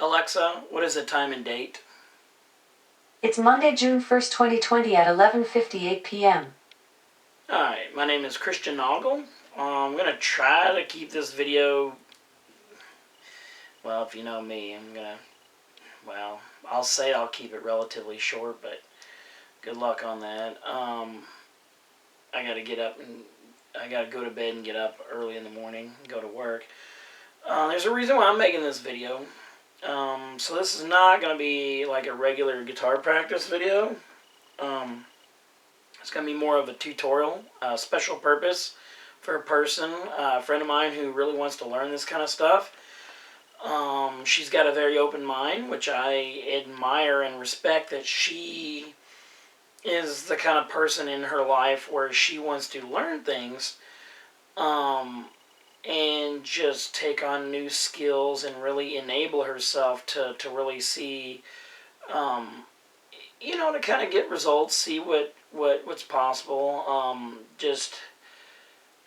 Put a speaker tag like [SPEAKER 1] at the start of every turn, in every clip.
[SPEAKER 1] Alexa, what is the time and date?
[SPEAKER 2] It's Monday, June 1st, 2020 at 11:58 p.m.
[SPEAKER 1] Alright, my name is Kristian Naugle. I'm going to try to keep this video, well, if you know me, I'll say I'll keep it relatively short, but good luck on that. I got to get up and I got to go to bed and get up early in the morning and go to work. There's a reason why I'm making this video. So this is not going to be like a regular guitar practice video. It's going to be more of a tutorial, special purpose for a person, a friend of mine who really wants to learn this kind of stuff. She's got a very open mind, which I admire and respect, that she is the kind of person in her life where she wants to learn things and just take on new skills and really enable herself to really see, to kind of get results, see what's possible.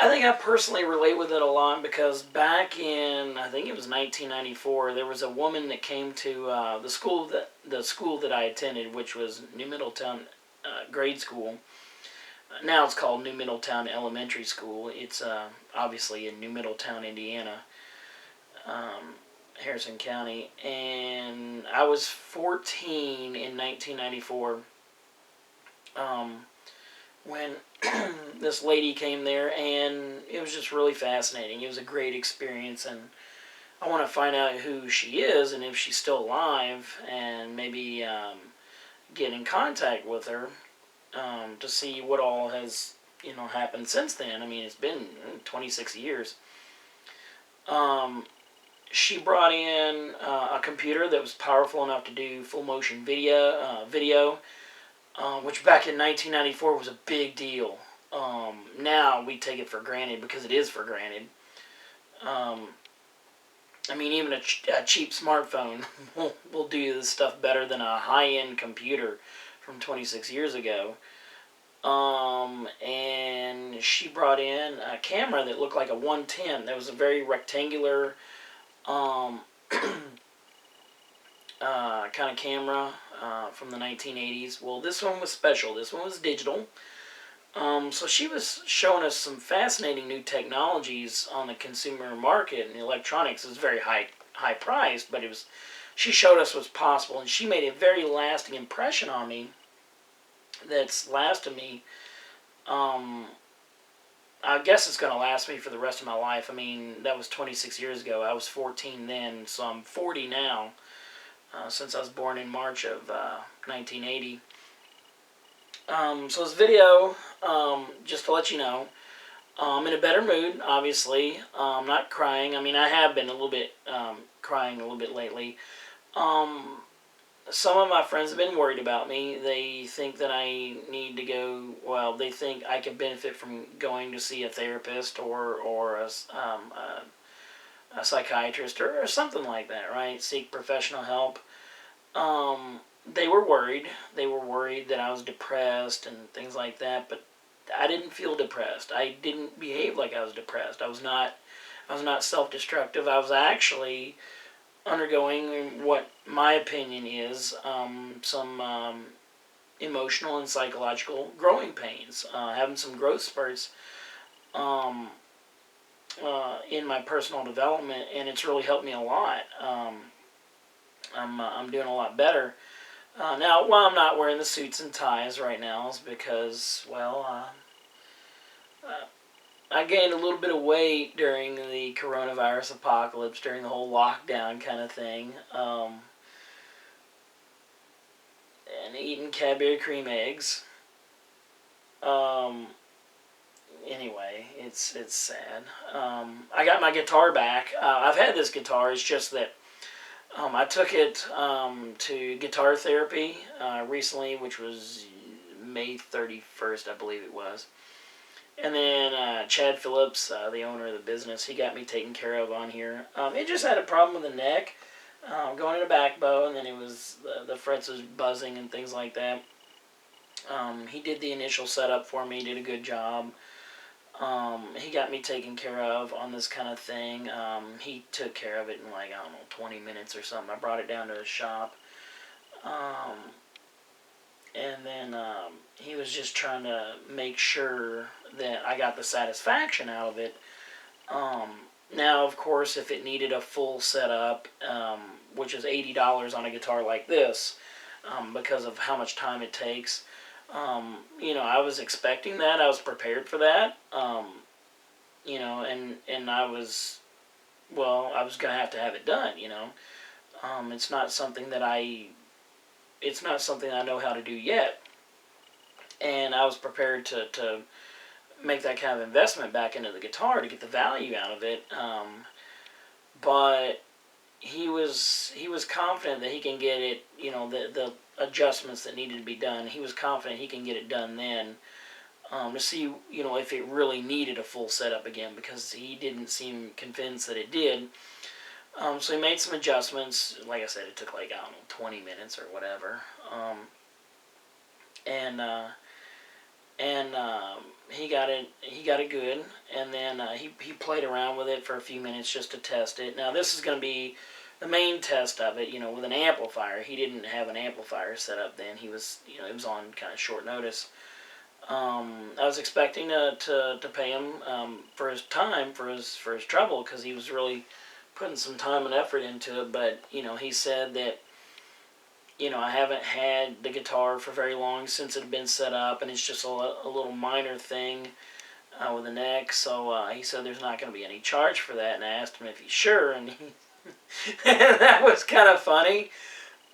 [SPEAKER 1] I think I personally relate with it a lot because back in, I think it was 1994, there was a woman that came to the school that I attended, which was New Middletown grade school. Now it's called New Middletown Elementary School. It's obviously in New Middletown, Indiana, Harrison County. And I was 14 in 1994 when this lady came there, and it was just really fascinating. It was a great experience, and I want to find out who she is and if she's still alive, and maybe get in contact with her to see what all has happened since then. I mean, it's been 26 years. She brought in a computer that was powerful enough to do full motion video, which back in 1994 was a big deal. Now we take it for granted because it is for granted. I mean, even a cheap smartphone will do this stuff better than a high-end computer from 26 years ago. And she brought in a camera that looked like a 110. That was a very rectangular kind of camera from the 1980s. Well, this one was special. This one was digital. So she was showing us some fascinating new technologies on the consumer market, and electronics is very high priced, but she showed us what's possible, and she made a very lasting impression on me that's lasted me. I guess it's going to last me for the rest of my life. I mean, that was 26 years ago. I was 14 then, so I'm 40 now, since I was born in March of 1980. So this video, just to let you know, I'm in a better mood, obviously. I'm not crying. I mean, I have been a little bit crying a little bit lately. Some of my friends have been worried about me. They think that I need to go, well, they think I can benefit from going to see a therapist or a psychiatrist or something like that, right? Seek professional help. They were worried. They were worried that I was depressed and things like that, but I didn't feel depressed. I didn't behave like I was depressed. I was not self-destructive. I was actually undergoing what my opinion is some emotional and psychological growing pains, having some growth spurts in my personal development, and it's really helped me a lot. I'm doing a lot better. Now, why I'm not wearing the suits and ties right now is because, well, I gained a little bit of weight during the coronavirus apocalypse, during the whole lockdown kind of thing. And eating Cadbury cream eggs. Anyway, it's sad. I got my guitar back. I've had this guitar. It's just that I took it to guitar therapy recently, which was May 31st, I believe it was. And then Chad Phillips, the owner of the business, he got me taken care of on here. It just had a problem with the neck, going in the back bow, and then it was the frets was buzzing and things like that. He did the initial setup for me, did a good job. He got me taken care of on this kind of thing. He took care of it in like, I don't know, 20 minutes or something. I brought it down to his shop. Um, and then he was just trying to make sure that I got the satisfaction out of it. Now, of course, if it needed a full setup, which is $80 on a guitar like this, because of how much time it takes, I was expecting that. I was prepared for that. And I was going to have it done. It's not something that I know how to do yet, and I was prepared to make that kind of investment back into the guitar to get the value out of it. But he was confident that he can get it. The adjustments that needed to be done. He was confident he can get it done then. To see, if it really needed a full setup again, because he didn't seem convinced that it did. So he made some adjustments. Like I said, it took like, I don't know, 20 minutes or whatever. He got it good, and then he played around with it for a few minutes just to test it. Now this is going to be the main test of it, with an amplifier. He didn't have an amplifier set up then. He was, it was on kind of short notice. I was expecting to pay him for his time, for his trouble, because he was really putting some time and effort into it. But he said that I haven't had the guitar for very long since it had been set up, and it's just a little minor thing with the neck. So he said there's not going to be any charge for that, and I asked him if he's sure, and and that was kind of funny.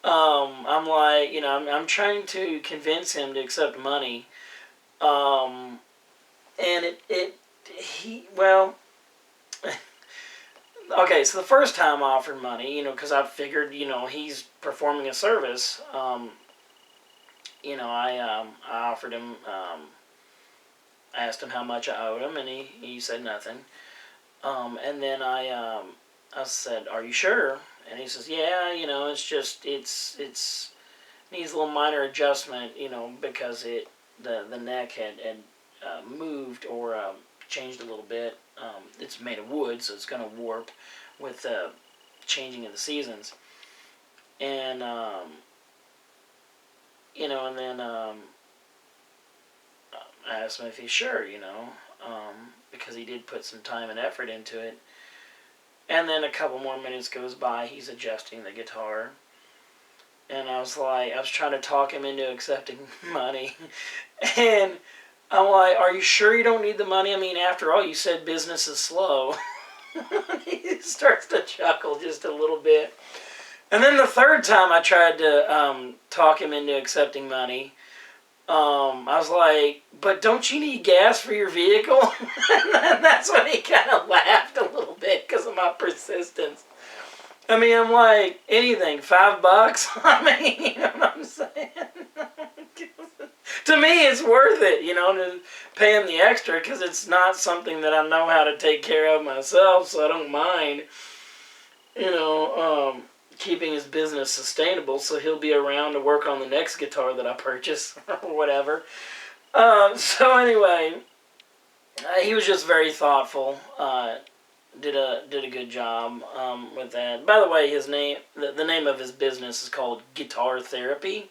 [SPEAKER 1] I'm like, I'm trying to convince him to accept money. And okay, so the first time I offered money, because I figured, he's performing a service, I offered him, I asked him how much I owed him, and he said nothing. And then I said, "Are you sure?" And he says, "Yeah, it's needs a little minor adjustment, because the neck had moved or changed a little bit. It's made of wood, so it's going to warp with the changing of the seasons." And and then I asked him if he's sure, because he did put some time and effort into it. And then a couple more minutes goes by. He's adjusting the guitar. And I was trying to talk him into accepting money. And I'm like, "Are you sure you don't need the money? I mean, after all, you said business is slow." He starts to chuckle just a little bit. And then the third time I tried to talk him into accepting money, I was like, "But don't you need gas for your vehicle?" And that's when he kind of laughed a little bit because of my persistence. I mean, I'm like, anything, $5? I mean, you know what I'm saying? To me, it's worth it, to pay him the extra, because it's not something that I know how to take care of myself, so I don't mind, keeping his business sustainable, so he'll be around to work on the next guitar that I purchase, or whatever. So anyway, he was just very thoughtful, did a good job with that. By the way, the name of his business is called Guitar Therapy.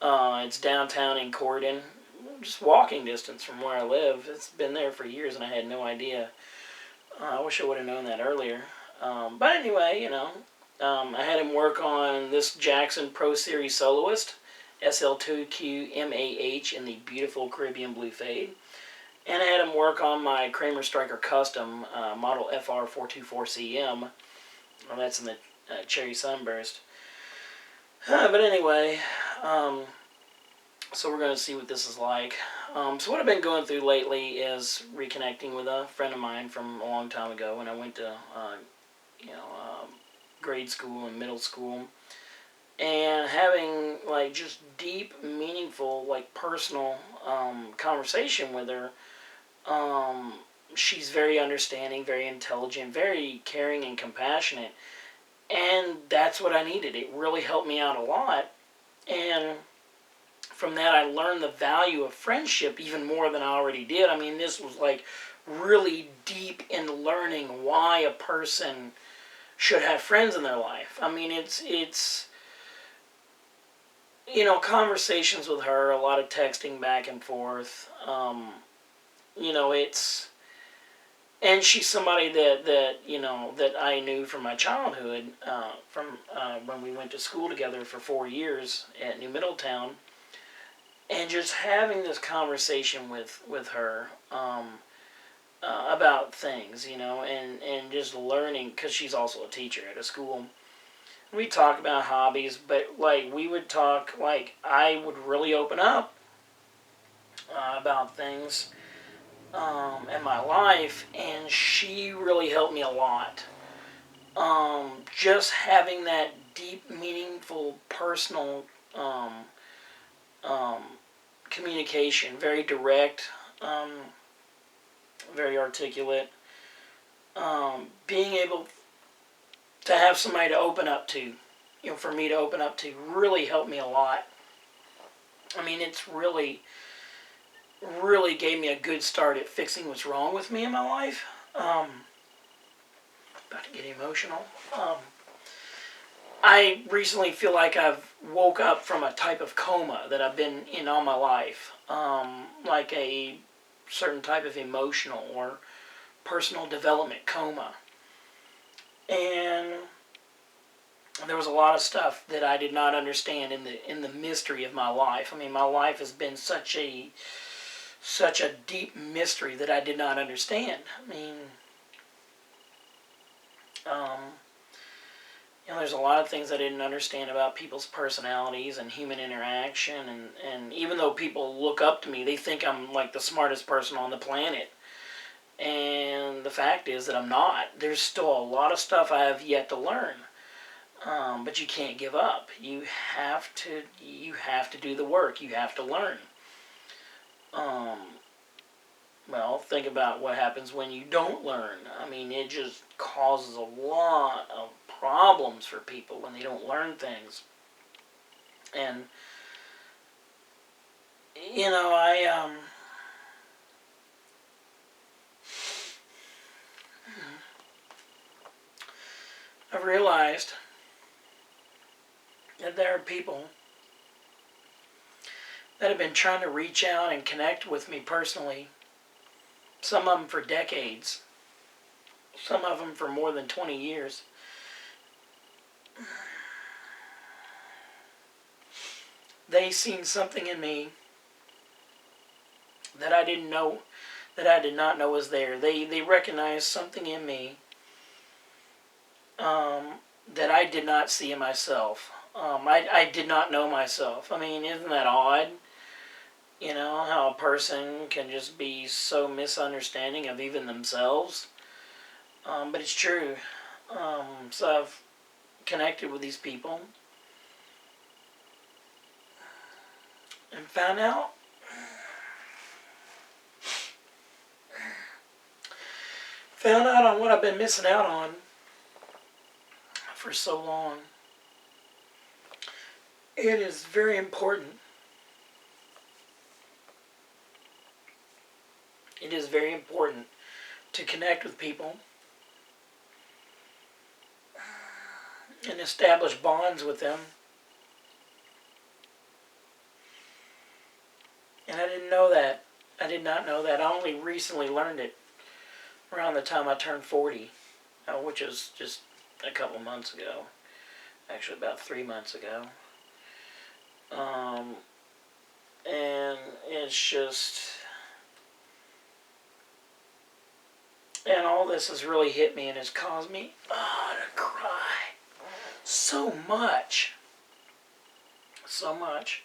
[SPEAKER 1] It's downtown in Corydon, just walking distance from where I live. It's been there for years, and I had no idea. I wish I would have known that earlier. But anyway, I had him work on this Jackson Pro Series Soloist, SL2QMAH in the beautiful Caribbean Blue Fade. And I had him work on my Kramer Striker Custom model FR424CM. Well, that's in the Cherry Sunburst. But anyway, so we're going to see what this is like. So what I've been going through lately is reconnecting with a friend of mine from a long time ago when I went to, grade school and middle school. And having, just deep, meaningful, personal conversation with her. She's very understanding, very intelligent, very caring and compassionate. And that's what I needed. It really helped me out a lot. And from that, I learned the value of friendship even more than I already did. I mean, this was really deep in learning why a person should have friends in their life. I mean, it's conversations with her, a lot of texting back and forth. It's, and she's somebody that I knew from my childhood, from when we went to school together for 4 years at New Middletown, and just having this conversation with her about things, and just learning, because she's also a teacher at a school. We talk about hobbies, but we would talk, I would really open up about things in my life, and she really helped me a lot. Just having that deep, meaningful, personal communication, very direct, very articulate, being able to have somebody to open up to, for me to open up to, really helped me a lot. I mean, it's really gave me a good start at fixing what's wrong with me in my life. About to get emotional. I recently feel like I've woke up from a type of coma that I've been in all my life. Like a certain type of emotional or personal development coma. And there was a lot of stuff that I did not understand in the mystery of my life. I mean, my life has been such a deep mystery that I did not understand. I mean, there's a lot of things I didn't understand about people's personalities and human interaction, and even though people look up to me, they think I'm like the smartest person on the planet. And the fact is that I'm not. There's still a lot of stuff I have yet to learn. But you can't give up. You have to do the work. You have to learn. Well, think about what happens when you don't learn. I mean, it just causes a lot of problems for people when they don't learn things. And, I've realized that there are people that have been trying to reach out and connect with me personally. Some of them for decades. Some of them for more than 20 years. They seen something in me that I didn't know, that I did not know was there. They recognized something in me that I did not see in myself. I did not know myself. I mean, isn't that odd? How a person can just be so misunderstanding of even themselves. But it's true. So I've connected with these people and found out on what I've been missing out on for so long. It is very important. It is very important to connect with people and establish bonds with them. And I didn't know that. I did not know that. I only recently learned it around the time I turned 40, which is just a couple months ago. Actually, about 3 months ago. And it's just... And all this has really hit me and has caused me to cry so much. So much.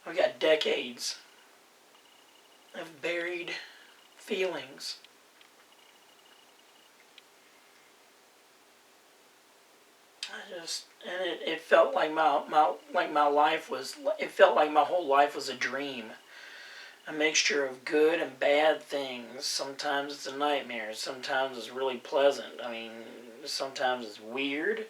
[SPEAKER 1] I've got decades of buried feelings. It felt like my life was, it felt like my whole life was a dream. A mixture of good and bad things. Sometimes it's a nightmare. Sometimes it's really pleasant. I mean, sometimes it's weird.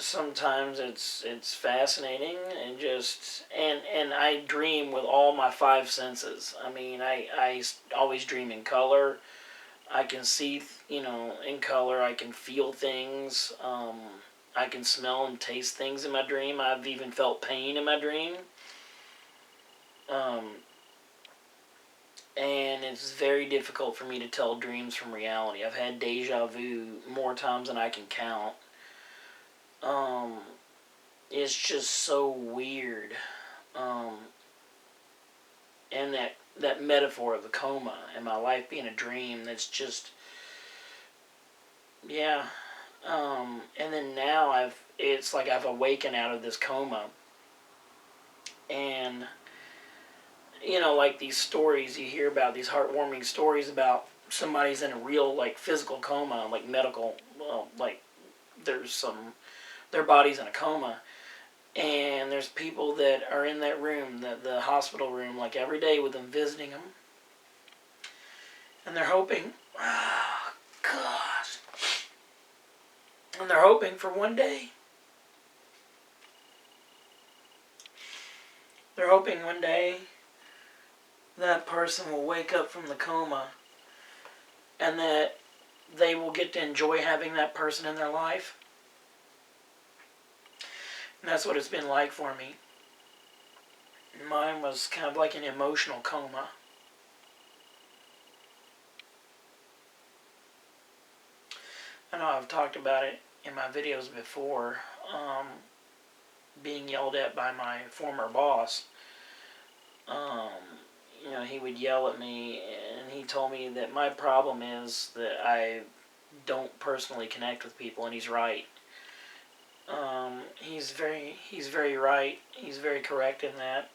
[SPEAKER 1] sometimes it's fascinating and just and I dream with all my five senses. I mean, I always dream in color. I can see, in color. I can feel things. I can smell and taste things in my dream. I've even felt pain in my dream. And it's very difficult for me to tell dreams from reality. I've had deja vu more times than I can count. It's just so weird. And that metaphor of the coma and my life being a dream, that's just, yeah. And then now it's like I've awakened out of this coma. And, like these stories you hear about, these heartwarming stories about somebody's in a real, like, physical coma, like medical, like their body's in a coma. And there's people that are in that room, the hospital room, like every day with them, visiting them. And they're hoping, oh, gosh. And they're hoping for one day. They're hoping one day that person will wake up from the coma and that they will get to enjoy having that person in their life. And that's what it's been like for me. Mine was kind of like an emotional coma. I know I've talked about it in my videos before, being yelled at by my former boss. He would yell at me, and he told me that my problem is that I don't personally connect with people, and he's right. He's very right. He's very correct in that.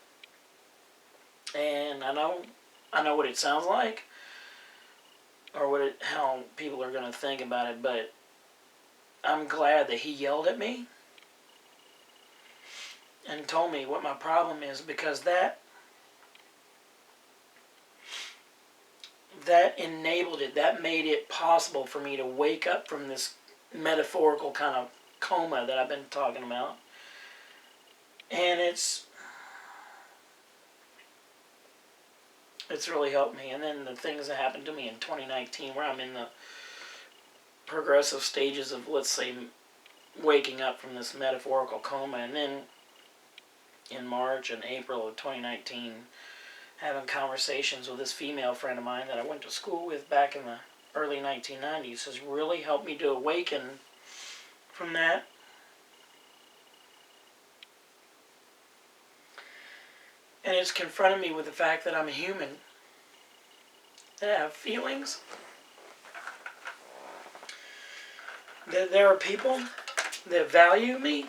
[SPEAKER 1] And I know what it sounds like, or how people are going to think about it, but I'm glad that he yelled at me and told me what my problem is, because that enabled it, that made it possible for me to wake up from this metaphorical kind of coma that I've been talking about. And it's really helped me. And then the things that happened to me in 2019, where I'm in the progressive stages of, let's say, waking up from this metaphorical coma, and then in March and April of 2019, having conversations with this female friend of mine that I went to school with back in the early 1990s has really helped me to awaken from that. And it's confronted me with the fact that I'm a human, that I have feelings, that there are people that value me,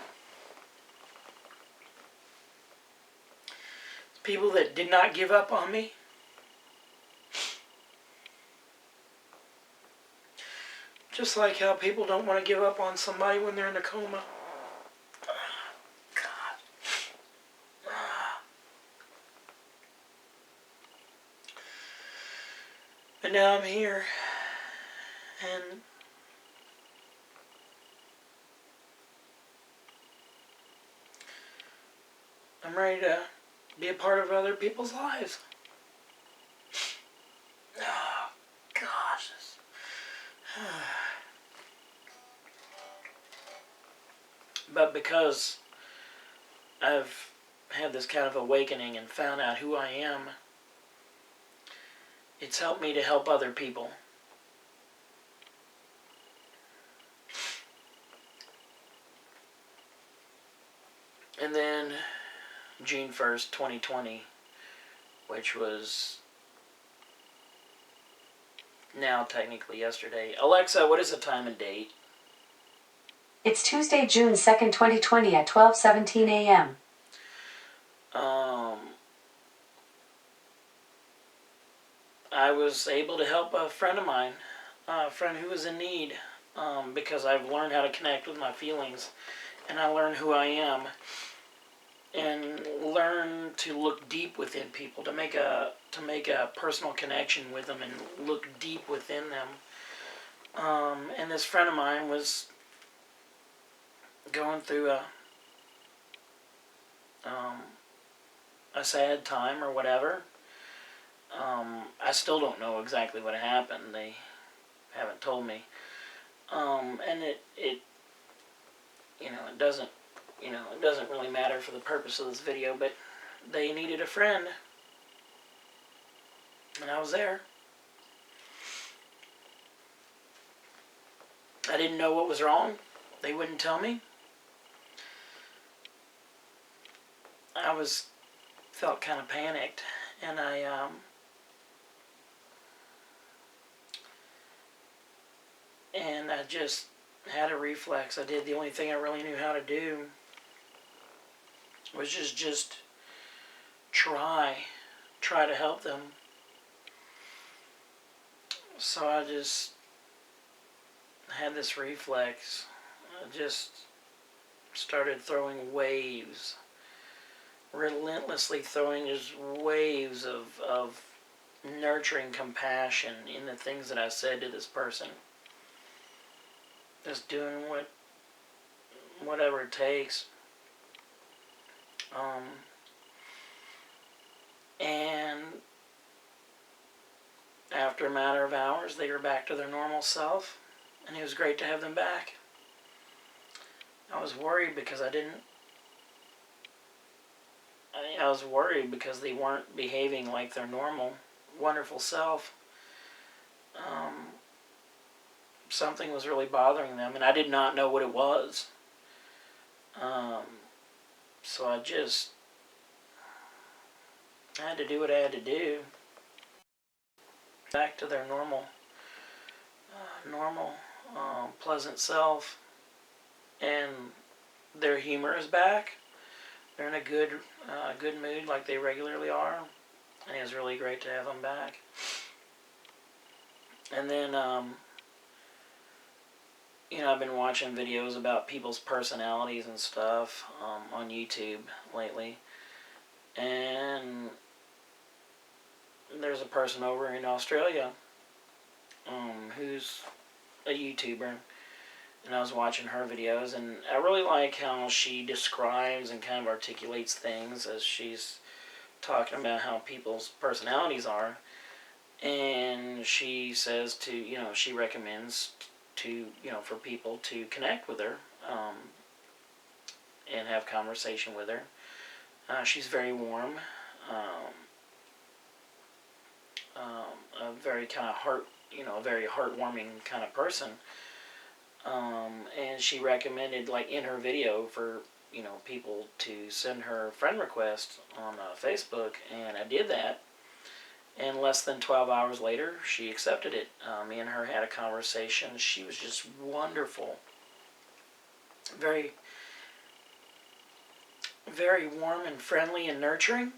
[SPEAKER 1] people that did not give up on me. Just like how people don't want to give up on somebody when they're in a coma. God. But now I'm here, and I'm ready to be a part of other people's lives. Oh, gosh. But because I've had this kind of awakening and found out who I am, it's helped me to help other people. And then June 1st, 2020, which was now technically yesterday. Alexa, what is the time and date?
[SPEAKER 2] It's Tuesday, June 2nd, 2020 at 12:17 a.m.
[SPEAKER 1] I was able to help a friend of mine, a friend who was in need, because I've learned how to connect with my feelings, and I learned who I am, and learn to look deep within people, to make a personal connection with them and look deep within them. And this friend of mine was going through a sad time or whatever. I still don't know exactly what happened. They haven't told me. And it it doesn't really matter for the purpose of this video, but they needed a friend, and I was there. I didn't know what was wrong. They wouldn't tell me. I felt kind of panicked, and I just had a reflex. I did the only thing I really knew how to do, was just try to help them. So I just had this reflex. I just started throwing waves, relentlessly throwing just waves of nurturing compassion in the things that I said to this person. Just doing whatever it takes. And after a matter of hours, they were back to their normal self, and it was great to have them back. I was worried because I was worried because they weren't behaving like their normal, wonderful self. Something was really bothering them, and I did not know what it was. So I had to do what I had to do. Back to their normal, pleasant self, and their humor is back. They're in a good mood like they regularly are, and it was really great to have them back. And then, I've been watching videos about people's personalities and stuff on YouTube lately, and there's a person over in Australia who's a YouTuber, and I was watching her videos, and I really like how she describes and kind of articulates things as she's talking about how people's personalities are. And she says she recommends for people to connect with her and have conversation with her. She's very warm, a very kind of a very heartwarming kind of person. And she recommended, like, in her video for people to send her friend request on Facebook, and I did that. And less than 12 hours later, she accepted it. Me and her had a conversation. She was just wonderful. Very, very warm and friendly and nurturing.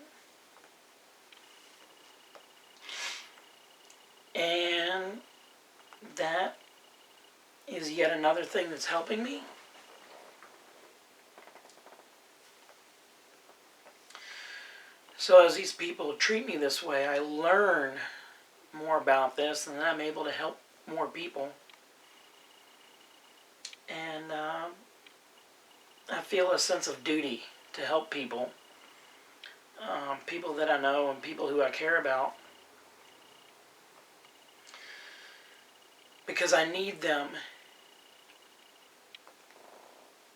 [SPEAKER 1] And that is yet another thing that's helping me. So as these people treat me this way, I learn more about this, and then I'm able to help more people. And I feel a sense of duty to help people. People that I know and people who I care about. Because I need them.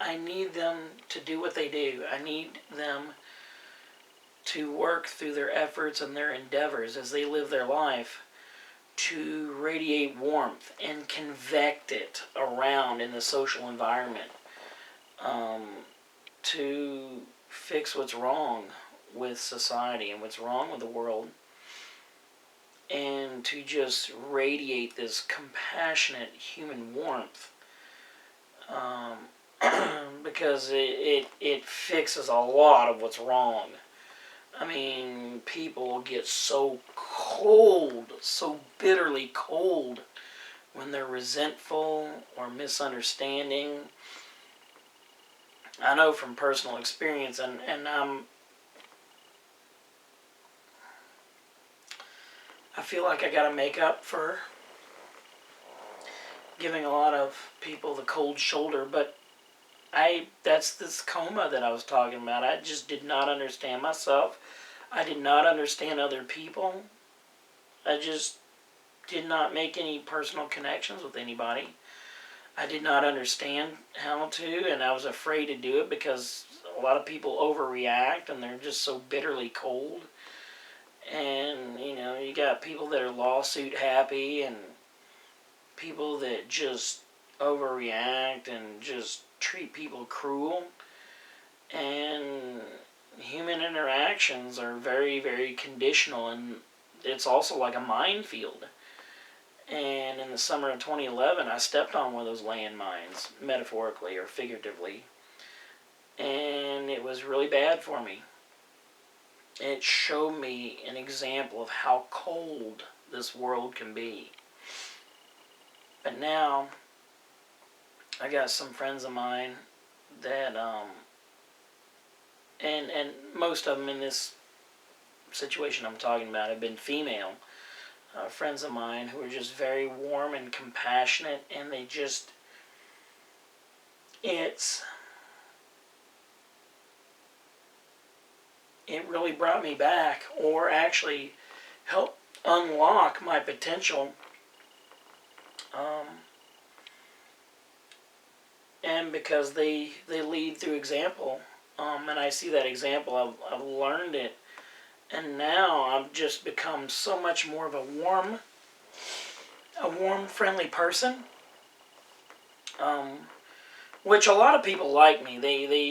[SPEAKER 1] I need them to do what they do. I need them to work through their efforts and their endeavors as they live their life to radiate warmth and convect it around in the social environment, to fix what's wrong with society and what's wrong with the world, and to just radiate this compassionate human warmth, because it fixes a lot of what's wrong. I mean, people get so cold, so bitterly cold, when they're resentful or misunderstanding. I know from personal experience, and I feel like I gotta make up for giving a lot of people the cold shoulder, but that's this coma that I was talking about. I just did not understand myself. I did not understand other people. I just did not make any personal connections with anybody. I did not understand how to, and I was afraid to do it because a lot of people overreact and they're just so bitterly cold. And, you got people that are lawsuit happy and people that just overreact and just treat people cruel. And human interactions are very, very conditional, and it's also like a minefield. And in the summer of 2011, I stepped on one of those landmines, metaphorically or figuratively, and it was really bad for me. It showed me an example of how cold this world can be. But now, I got some friends of mine that, and most of them in this situation I'm talking about have been female. Friends of mine who are just very warm and compassionate, and they just, it really brought me back, or actually helped unlock my potential. And because they lead through example, and I see that example, I've learned it. And now I've just become so much more of a warm, friendly person. Which a lot of people like me.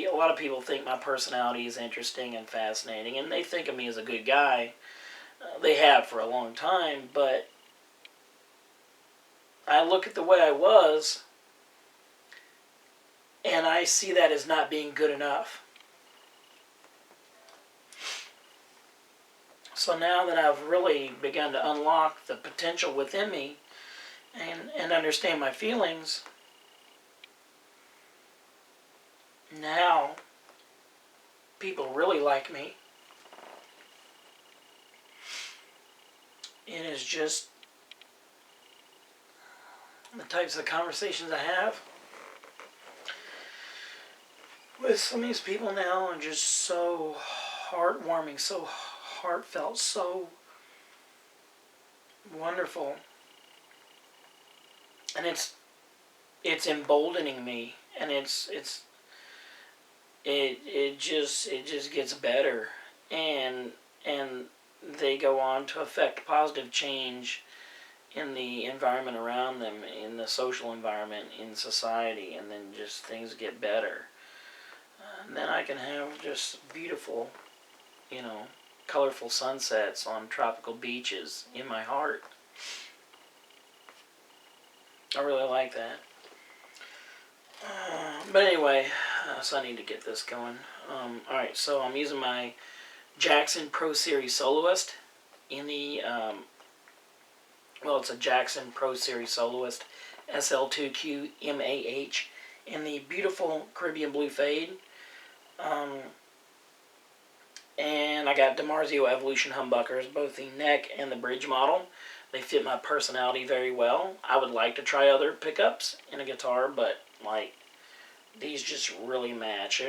[SPEAKER 1] A lot of people think my personality is interesting and fascinating, and they think of me as a good guy. They have for a long time, but I look at the way I was, and I see that as not being good enough. So now that I've really begun to unlock the potential within me and understand my feelings, now people really like me. It is just the types of conversations I have with some of these people now are just so heartwarming, so heartfelt, so wonderful. And it's emboldening me, and it just gets better, and they go on to affect positive change in the environment around them, in the social environment, in society, and then just things get better. And then I can have just beautiful, colorful sunsets on tropical beaches in my heart. I really like that. But anyway, so I need to get this going. Alright, so I'm using my Jackson Pro Series Soloist in the, it's a Jackson Pro Series Soloist SL2Q MAH in the beautiful Caribbean Blue Fade. And I got DiMarzio Evolution humbuckers, both the neck and the bridge model. They fit my personality very well. I would like to try other pickups in a guitar, but these just really match.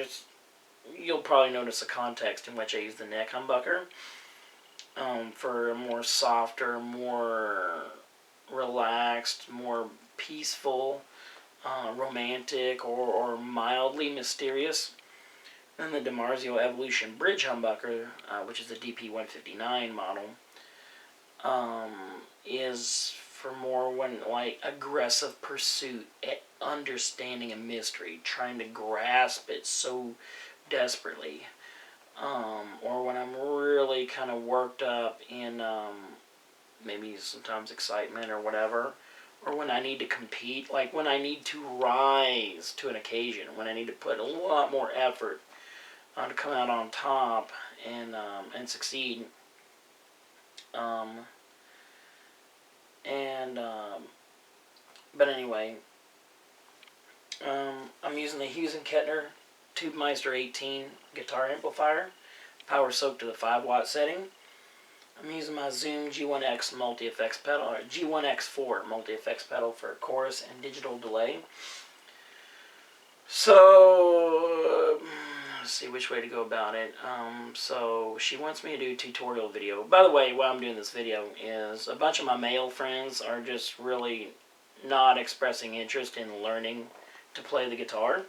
[SPEAKER 1] You'll probably notice the context in which I use the neck humbucker for a more softer, more relaxed, more peaceful, romantic, or mildly mysterious. Then the DiMarzio Evolution Bridge humbucker, which is the DP159 model, is for more aggressive pursuit at understanding a mystery, trying to grasp it so desperately, or when I'm really kind of worked up in maybe sometimes excitement or whatever, or when I need to compete, like when I need to rise to an occasion, when I need to put a lot more effort to come out on top and succeed. But anyway, I'm using the Hughes & Kettner Tubemeister 18 guitar amplifier, power soaked to the 5-watt setting. I'm using my Zoom G1X multi-effects pedal, or G1X4 multi-effects pedal for chorus and digital delay. So, let's see which way to go about it. So she wants me to do a tutorial video. By the way, why I'm doing this video is a bunch of my male friends are just really not expressing interest in learning to play the guitar.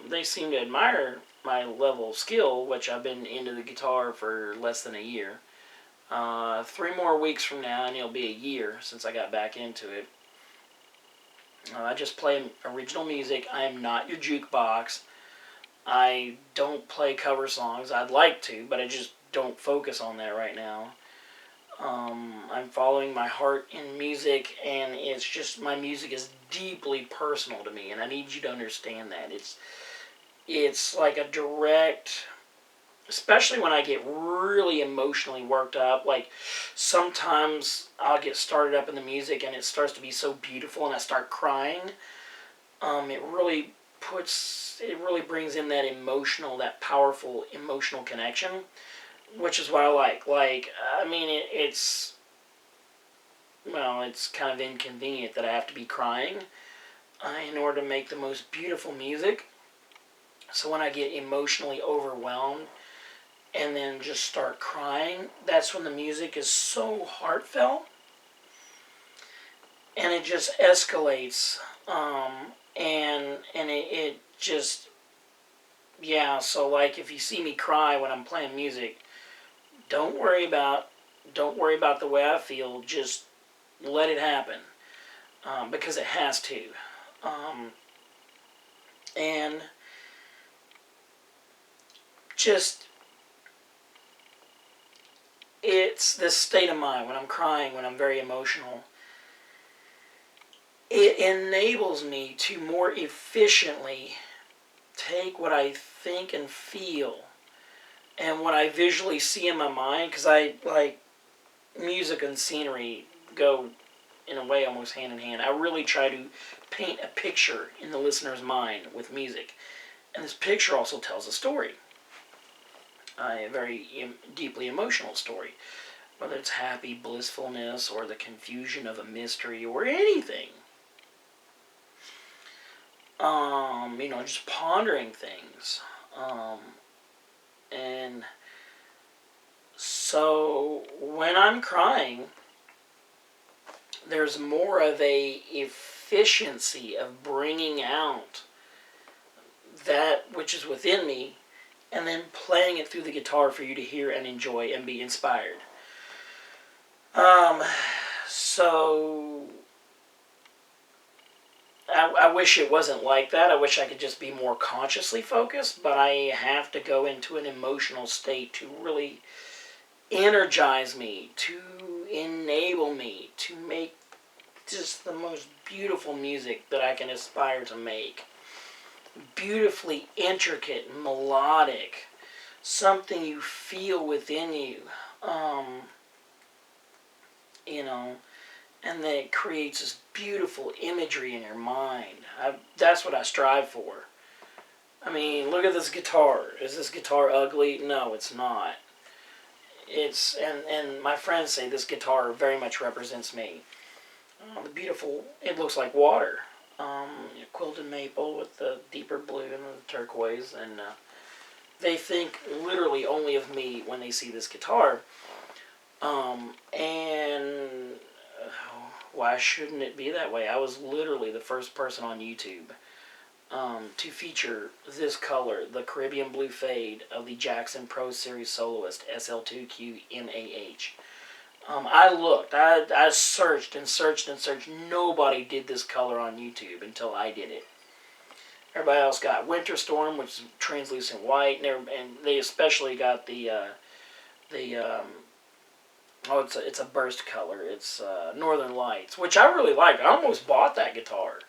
[SPEAKER 1] They seem to admire my level of skill, which I've been into the guitar for less than a year. 3 more weeks from now, and it'll be a year since I got back into it. I just play original music. I am not your jukebox. I don't play cover songs. I'd like to, but I just don't focus on that right now. I'm following my heart in music, and it's just, my music is deeply personal to me, and I need you to understand that. It's like a direct, especially when I get really emotionally worked up. Like, sometimes I'll get started up in the music and it starts to be so beautiful and I start crying. It really brings in that emotional, that powerful emotional connection, which is what I like. Like, I mean, it's kind of inconvenient that I have to be crying in order to make the most beautiful music. So when I get emotionally overwhelmed and then just start crying, that's when the music is so heartfelt and it just escalates. And it just, yeah, so like if you see me cry when I'm playing music, don't worry about the way I feel. Just let it happen, because it has to. And just, it's this state of mind when I'm crying, when I'm very emotional. It enables me to more efficiently take what I think and feel and what I visually see in my mind, because I like music and scenery go in a way almost hand in hand. I really try to paint a picture in the listener's mind with music, and this picture also tells a story, a very deeply emotional story, whether it's happy blissfulness or the confusion of a mystery or anything. Just pondering things. And so when I'm crying, there's more of a efficiency of bringing out that which is within me and then playing it through the guitar for you to hear and enjoy and be inspired. So I wish it wasn't like that. I wish I could just be more consciously focused, but I have to go into an emotional state to really energize me, to enable me to make just the most beautiful music that I can aspire to make. Beautifully intricate, melodic, something you feel within you, and then it creates this beautiful imagery in your mind. That's what I strive for. I mean, look at this guitar. Is this guitar ugly? No, it's not. And my friends say this guitar very much represents me. The beautiful, it looks like water. Quilted maple with the deeper blue and the turquoise, and they think literally only of me when they see this guitar. And why shouldn't it be that way? I was literally the first person on YouTube to feature this color, the Caribbean Blue Fade of the Jackson Pro Series Soloist SL2Q MAH. I looked, I searched and searched and searched. Nobody did this color on YouTube until I did it. Everybody else got Winter Storm, which is translucent white, and they especially got it's a burst color. It's Northern Lights, which I really like. I almost bought that guitar.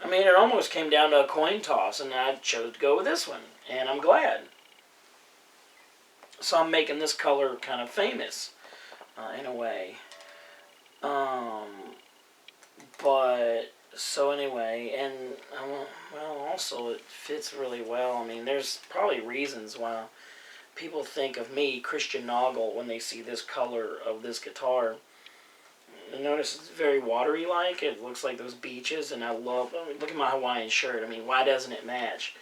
[SPEAKER 1] I mean, it almost came down to a coin toss, and I chose to go with this one, and I'm glad. So I'm making this color kind of famous, in a way. But, so anyway, and, also it fits really well. I mean, there's probably reasons why people think of me, Kristian Naugle, when they see this color of this guitar. notice it's very watery like. It looks like those beaches, and I love, look at my Hawaiian shirt. I mean, why doesn't it match?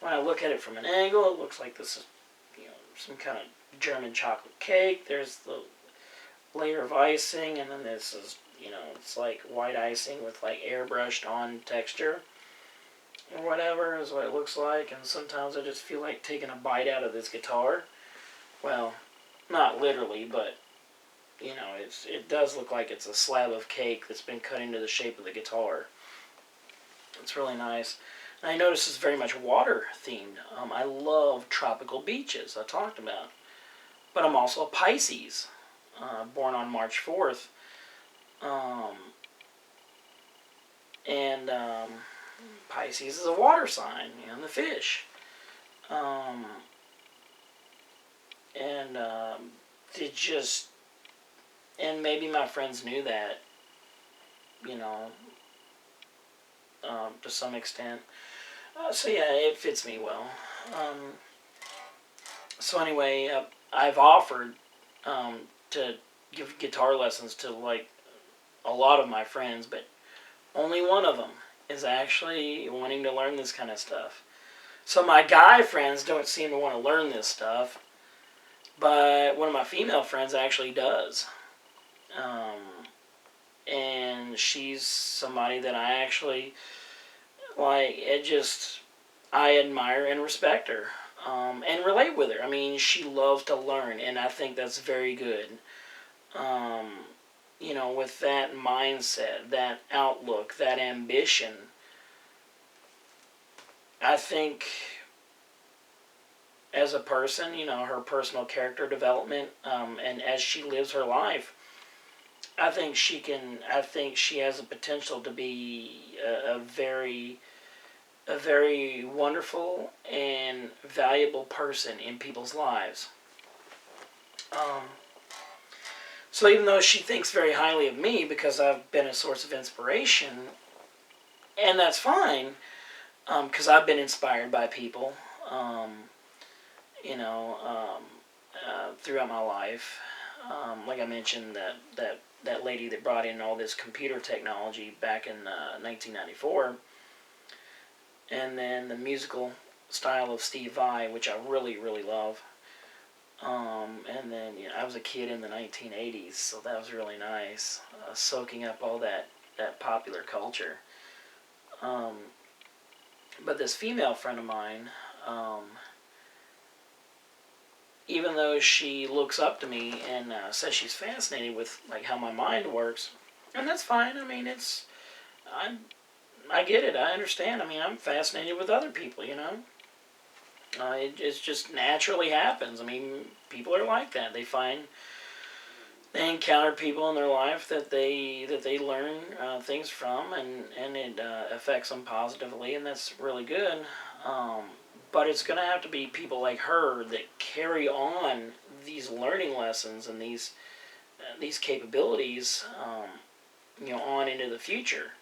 [SPEAKER 1] When I look at it from an angle, it looks like this is, some kind of German chocolate cake. There's the layer of icing, and then this is, it's like white icing with like airbrushed on texture or whatever is what it looks like. And sometimes I just feel like taking a bite out of this guitar. Well, not literally, but it does look like it's a slab of cake that's been cut into the shape of the guitar. It's really nice. And I notice it's very much water themed. I love tropical beaches, I talked about. But I'm also a Pisces, born on March 4th. And Pisces is a water sign, the fish. It just, and maybe my friends knew that, to some extent. So yeah, it fits me well. So anyway, I've offered to give guitar lessons to like a lot of my friends, but only one of them is actually wanting to learn this kind of stuff. So my guy friends don't seem to want to learn this stuff, but one of my female friends actually does. And she's somebody that I actually like. I admire and respect her, and relate with her. I mean, she loves to learn, and I think that's very good. With that mindset, that outlook, that ambition, I think as a person, her personal character development, and as she lives her life, I think she has a potential to be a very wonderful and valuable person in people's lives. So even though she thinks very highly of me because I've been a source of inspiration, and that's fine, because I've been inspired by people, throughout my life. Like I mentioned, that lady that brought in all this computer technology back in 1994, and then the musical style of Steve Vai, which I really, really love. And then I was a kid in the 1980s, so that was really nice, soaking up all that popular culture. But this female friend of mine, even though she looks up to me and says she's fascinated with like how my mind works, and that's fine. I mean, I get it. I understand. I mean, I'm fascinated with other people. It just naturally happens. I mean, people are like that. They encounter people in their life that they learn things from, and it affects them positively, and that's really good. But it's going to have to be people like her that carry on these learning lessons and these capabilities, on into the future.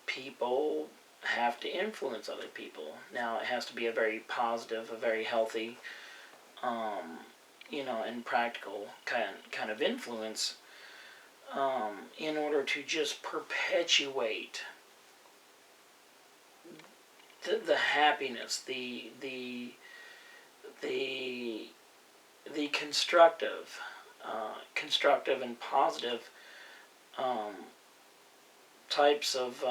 [SPEAKER 1] People have to influence other people. Now, it has to be a very positive, a very healthy, and practical kind of influence, in order to just perpetuate the happiness, the constructive and positive types of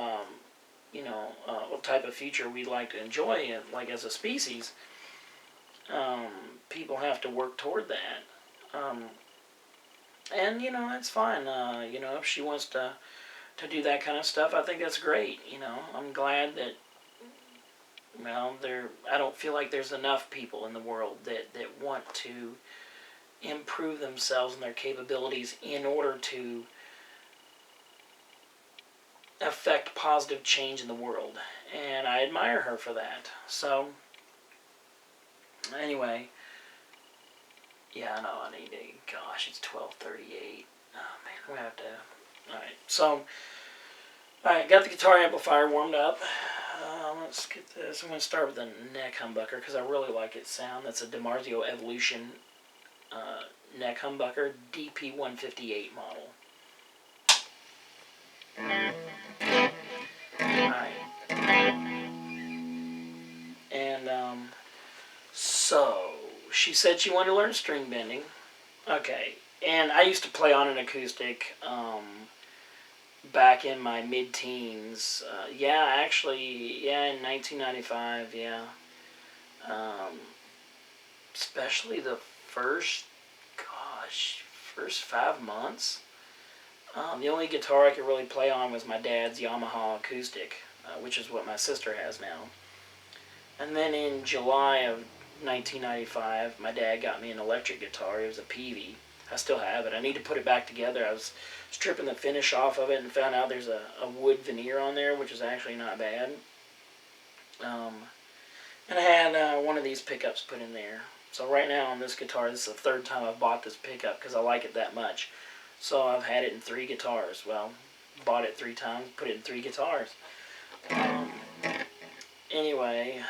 [SPEAKER 1] what type of future we'd like to enjoy, like as a species. People have to work toward that, and that's fine. If she wants to do that kind of stuff, I think that's great. I'm glad that. I don't feel like there's enough people in the world that want to improve themselves and their capabilities in order to affect positive change in the world. And I admire her for that. So, anyway, yeah, I know I need to, gosh, it's 12:38. Oh, man, I'm going to have to, alright, so, alright, got the guitar amplifier warmed up. Let's get this. I'm going to start with the neck humbucker because I really like its sound. That's a DiMarzio Evolution neck humbucker DP158 model. Alright. And, so, she said she wanted to learn string bending. Okay. And I used to play on an acoustic, back in my mid-teens. In 1995, yeah. Especially the first 5 months. The only guitar I could really play on was my dad's Yamaha acoustic, which is what my sister has now. And then in July of 1995, my dad got me an electric guitar. It was a Peavey. I still have it. I need to put it back together. I was stripping the finish off of it and found out there's a wood veneer on there, which is actually not bad. And I had one of these pickups put in there. So right now on this guitar, this is the third time I've bought this pickup because I like it that much. So I've had it in 3 guitars. Well, bought it 3 times, put it in 3 guitars. Anyway,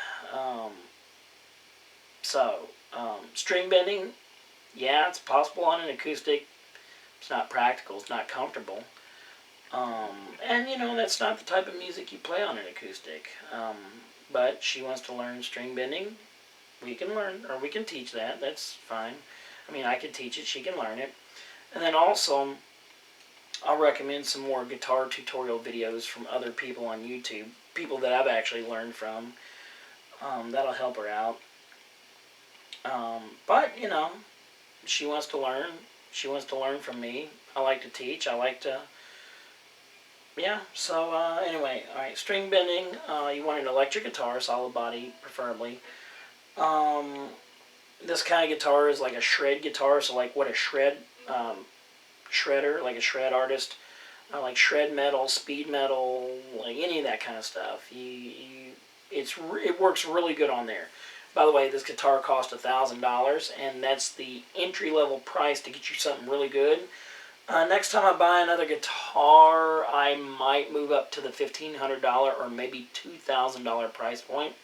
[SPEAKER 1] string bending, yeah, it's possible on an acoustic. It's not practical, it's not comfortable. And you know, that's not the type of music you play on an acoustic. But she wants to learn string bending. We can learn, or we can teach that. That's fine. I mean, I can teach it, she can learn it. And then also, I'll recommend some more guitar tutorial videos from other people on YouTube. People that I've actually learned from. That'll help her out. But, you know, she wants to learn. She wants to learn from me. I like to teach. I like to... Yeah, so anyway, alright, string bending. You want an electric guitar, solid body, preferably. This kind of guitar is like a shred guitar, so like what a shred... shredder, like a shred artist, like shred metal, speed metal, like any of that kind of stuff. It works really good on there. By the way, this guitar cost $1,000, and that's the entry-level price to get you something really good. Next time I buy another guitar, I might move up to the $1,500 or maybe $2,000 price point,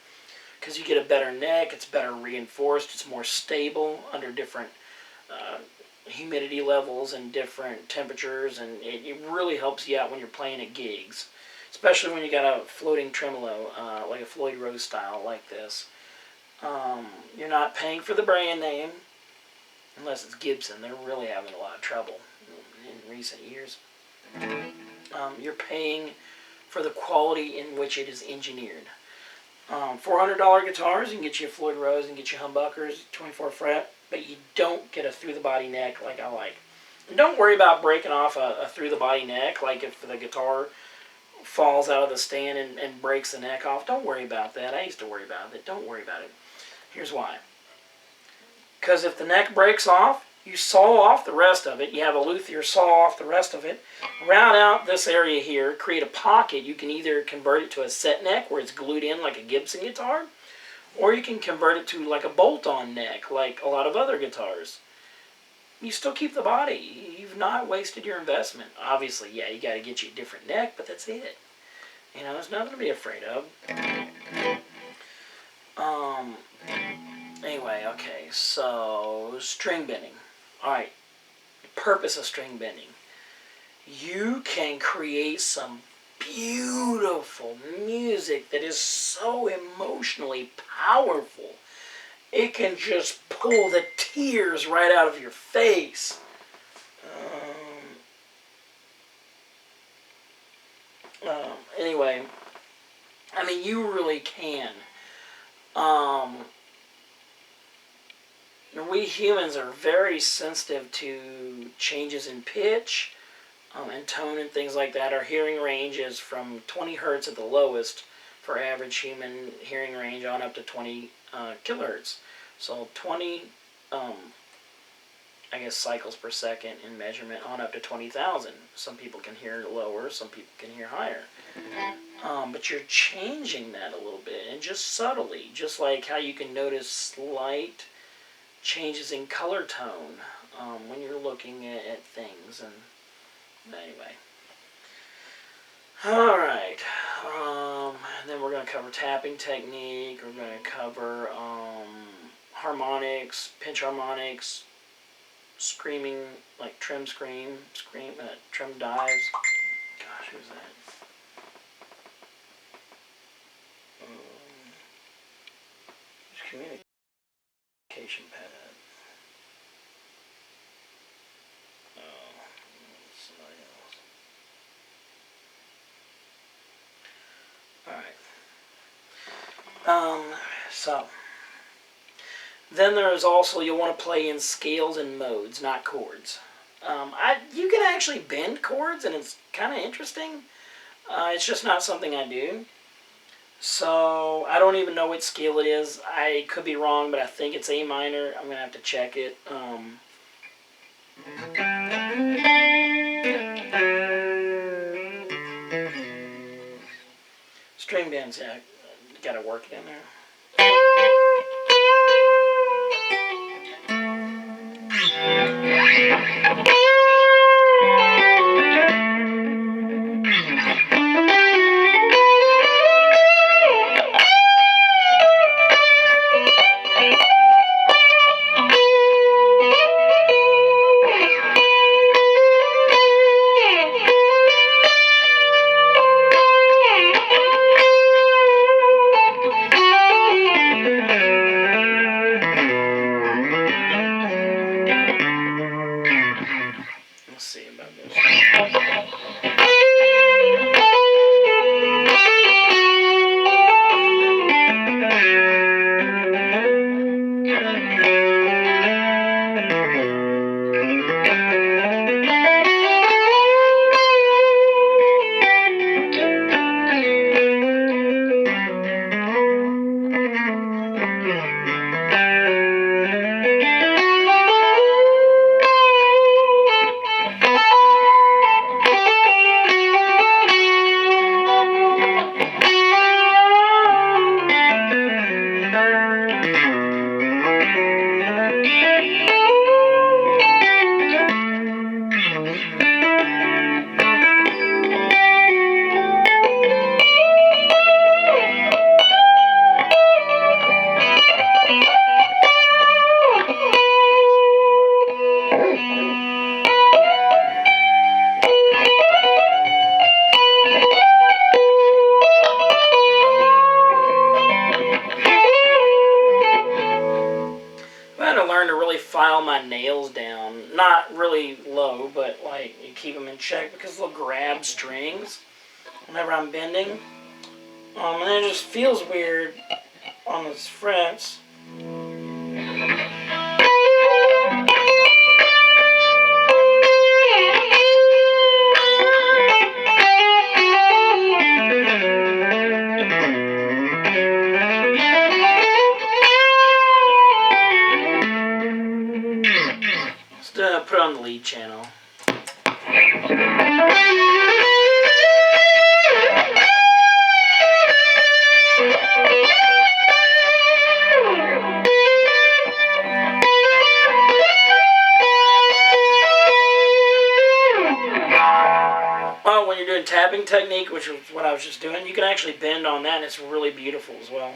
[SPEAKER 1] because you get a better neck, it's better reinforced, it's more stable under different humidity levels and different temperatures, and it really helps you out when you're playing at gigs, especially when you got a floating tremolo, like a Floyd Rose style like this. You're not paying for the brand name, unless it's Gibson. They're really having a lot of trouble in recent years. You're paying for the quality in which it is engineered. $400 guitars, you can get you a Floyd Rose and get you humbuckers, 24 fret, but you don't get a through-the-body neck like I like. And don't worry about breaking off a through-the-body neck, like if the guitar falls out of the stand and breaks the neck off. Don't worry about that. I used to worry about it. Don't worry about it. Here's why. Because if the neck breaks off, you saw off the rest of it. You have a luthier saw off the rest of it. Round out this area here, create a pocket. You can either convert it to a set neck where it's glued in like a Gibson guitar, or you can convert it to like a bolt-on neck like a lot of other guitars. You still keep the body. You've not wasted your investment. Obviously, yeah, you got to get you a different neck, but that's it. You know, there's nothing to be afraid of. Anyway, okay, so string bending. Alright, purpose of string bending. You can create some beautiful music that is so emotionally powerful. It can just pull the tears right out of your face. Anyway, I mean, you really can. We humans are very sensitive to changes in pitch and tone and things like that. Our hearing range is from 20 hertz at the lowest for average human hearing range on up to 20 kilohertz. So 20, I guess, cycles per second in measurement on up to 20,000. Some people can hear lower, some people can hear higher. But you're changing that a little bit, and just subtly, just like how you can notice slight changes in color tone when you're looking at things. And anyway, all right. Then we're going to cover tapping technique. We're going to cover harmonics, pinch harmonics, screaming, like trim dives. Gosh, who's that? Communication pad. Oh, somebody else. Alright. So then there's also, you'll want to play in scales and modes, not chords. You can actually bend chords, and it's kind of interesting. It's just not something I do. So I don't even know what scale it is. I could be wrong, but I think it's A minor. I'm going to have to check it. String bends, yeah. Got to work it in there. Let's see about this. File my nails down, not really low, but like you keep them in check because they'll grab strings whenever I'm bending. And it just feels weird on those frets. Put it on the lead channel. Oh, when you're doing tapping technique, which is what I was just doing, you can actually bend on that, and it's really beautiful as well.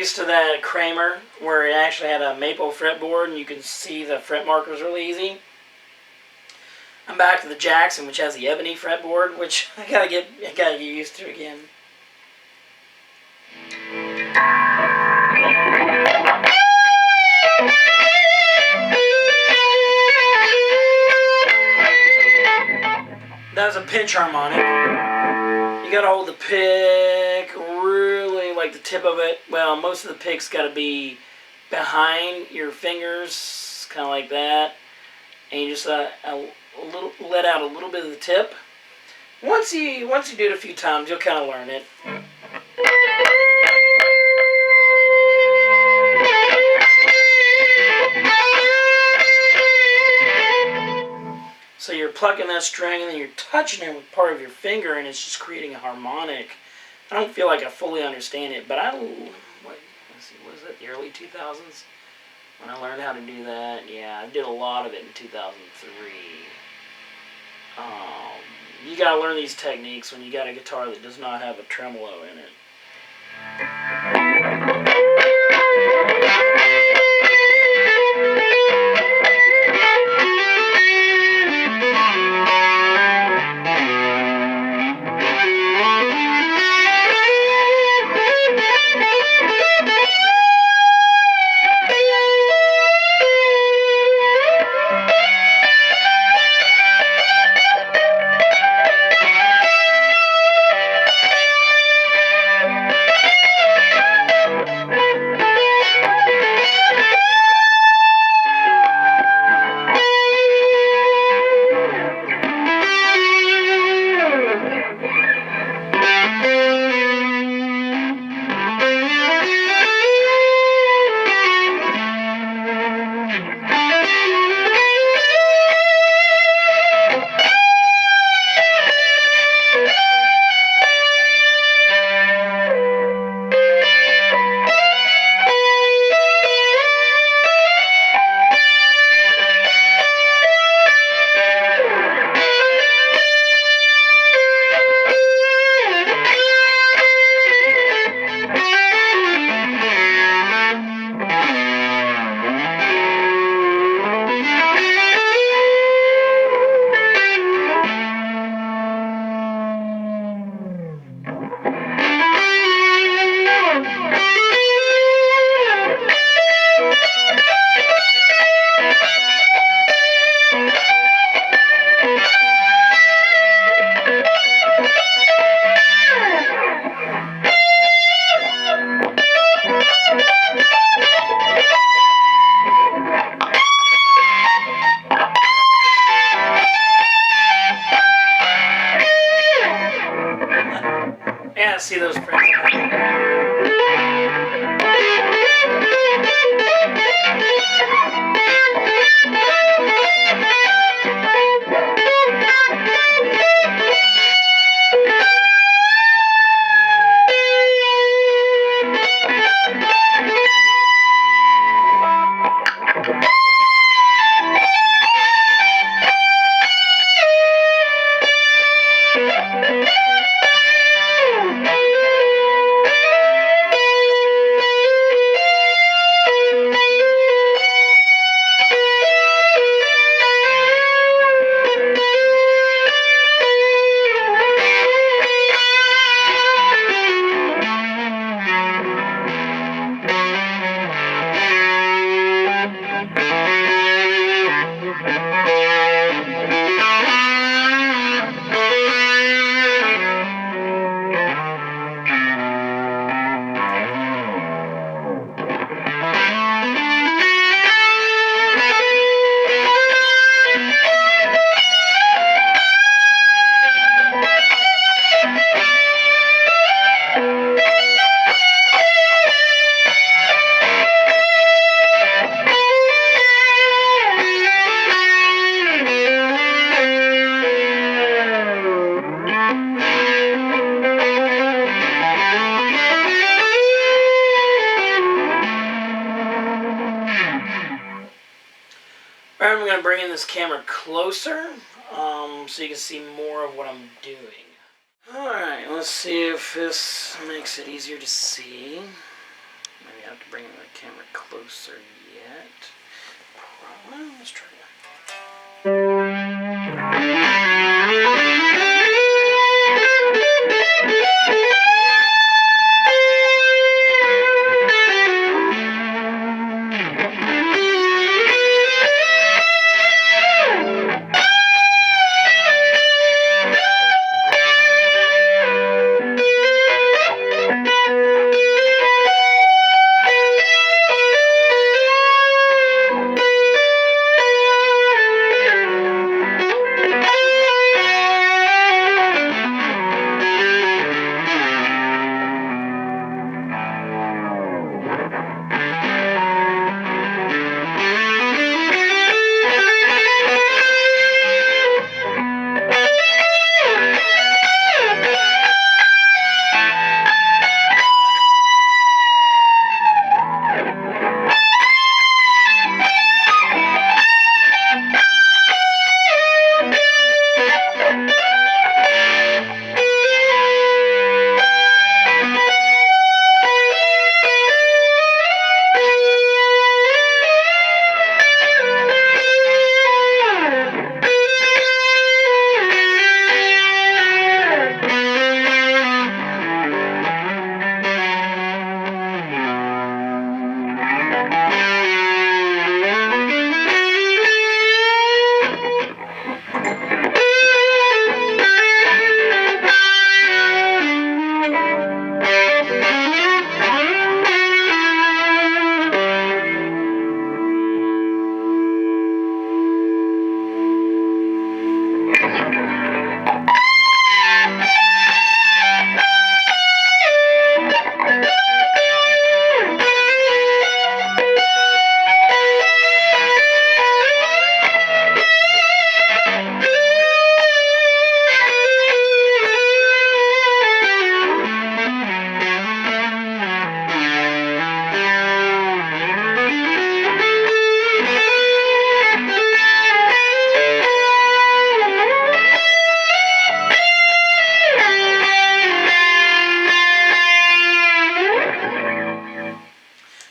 [SPEAKER 1] used to that Kramer where it actually had a maple fretboard and you can see the fret markers really easy. I'm back to the Jackson, which has the ebony fretboard, which I gotta get used to again. That's a pinch harmonic. You gotta hold the pick really, like the tip of it. Well, most of the pick's gotta be behind your fingers, kind of like that. And you just let out a little bit of the tip. Once you do it a few times, you'll kind of learn it. So you're plucking that string and then you're touching it with part of your finger and it's just creating a harmonic. I don't feel like I fully understand it, but let's see, was it the early 2000s? When I learned how to do that, yeah, I did a lot of it in 2003. You gotta learn these techniques when you got a guitar that does not have a tremolo in it. Yeah, see those frets. Alright, I'm going to bring in this camera closer so you can see more of what I'm doing. Alright, let's see if this makes it easier to see. Maybe have to bring the camera closer yet. Well, let's try that.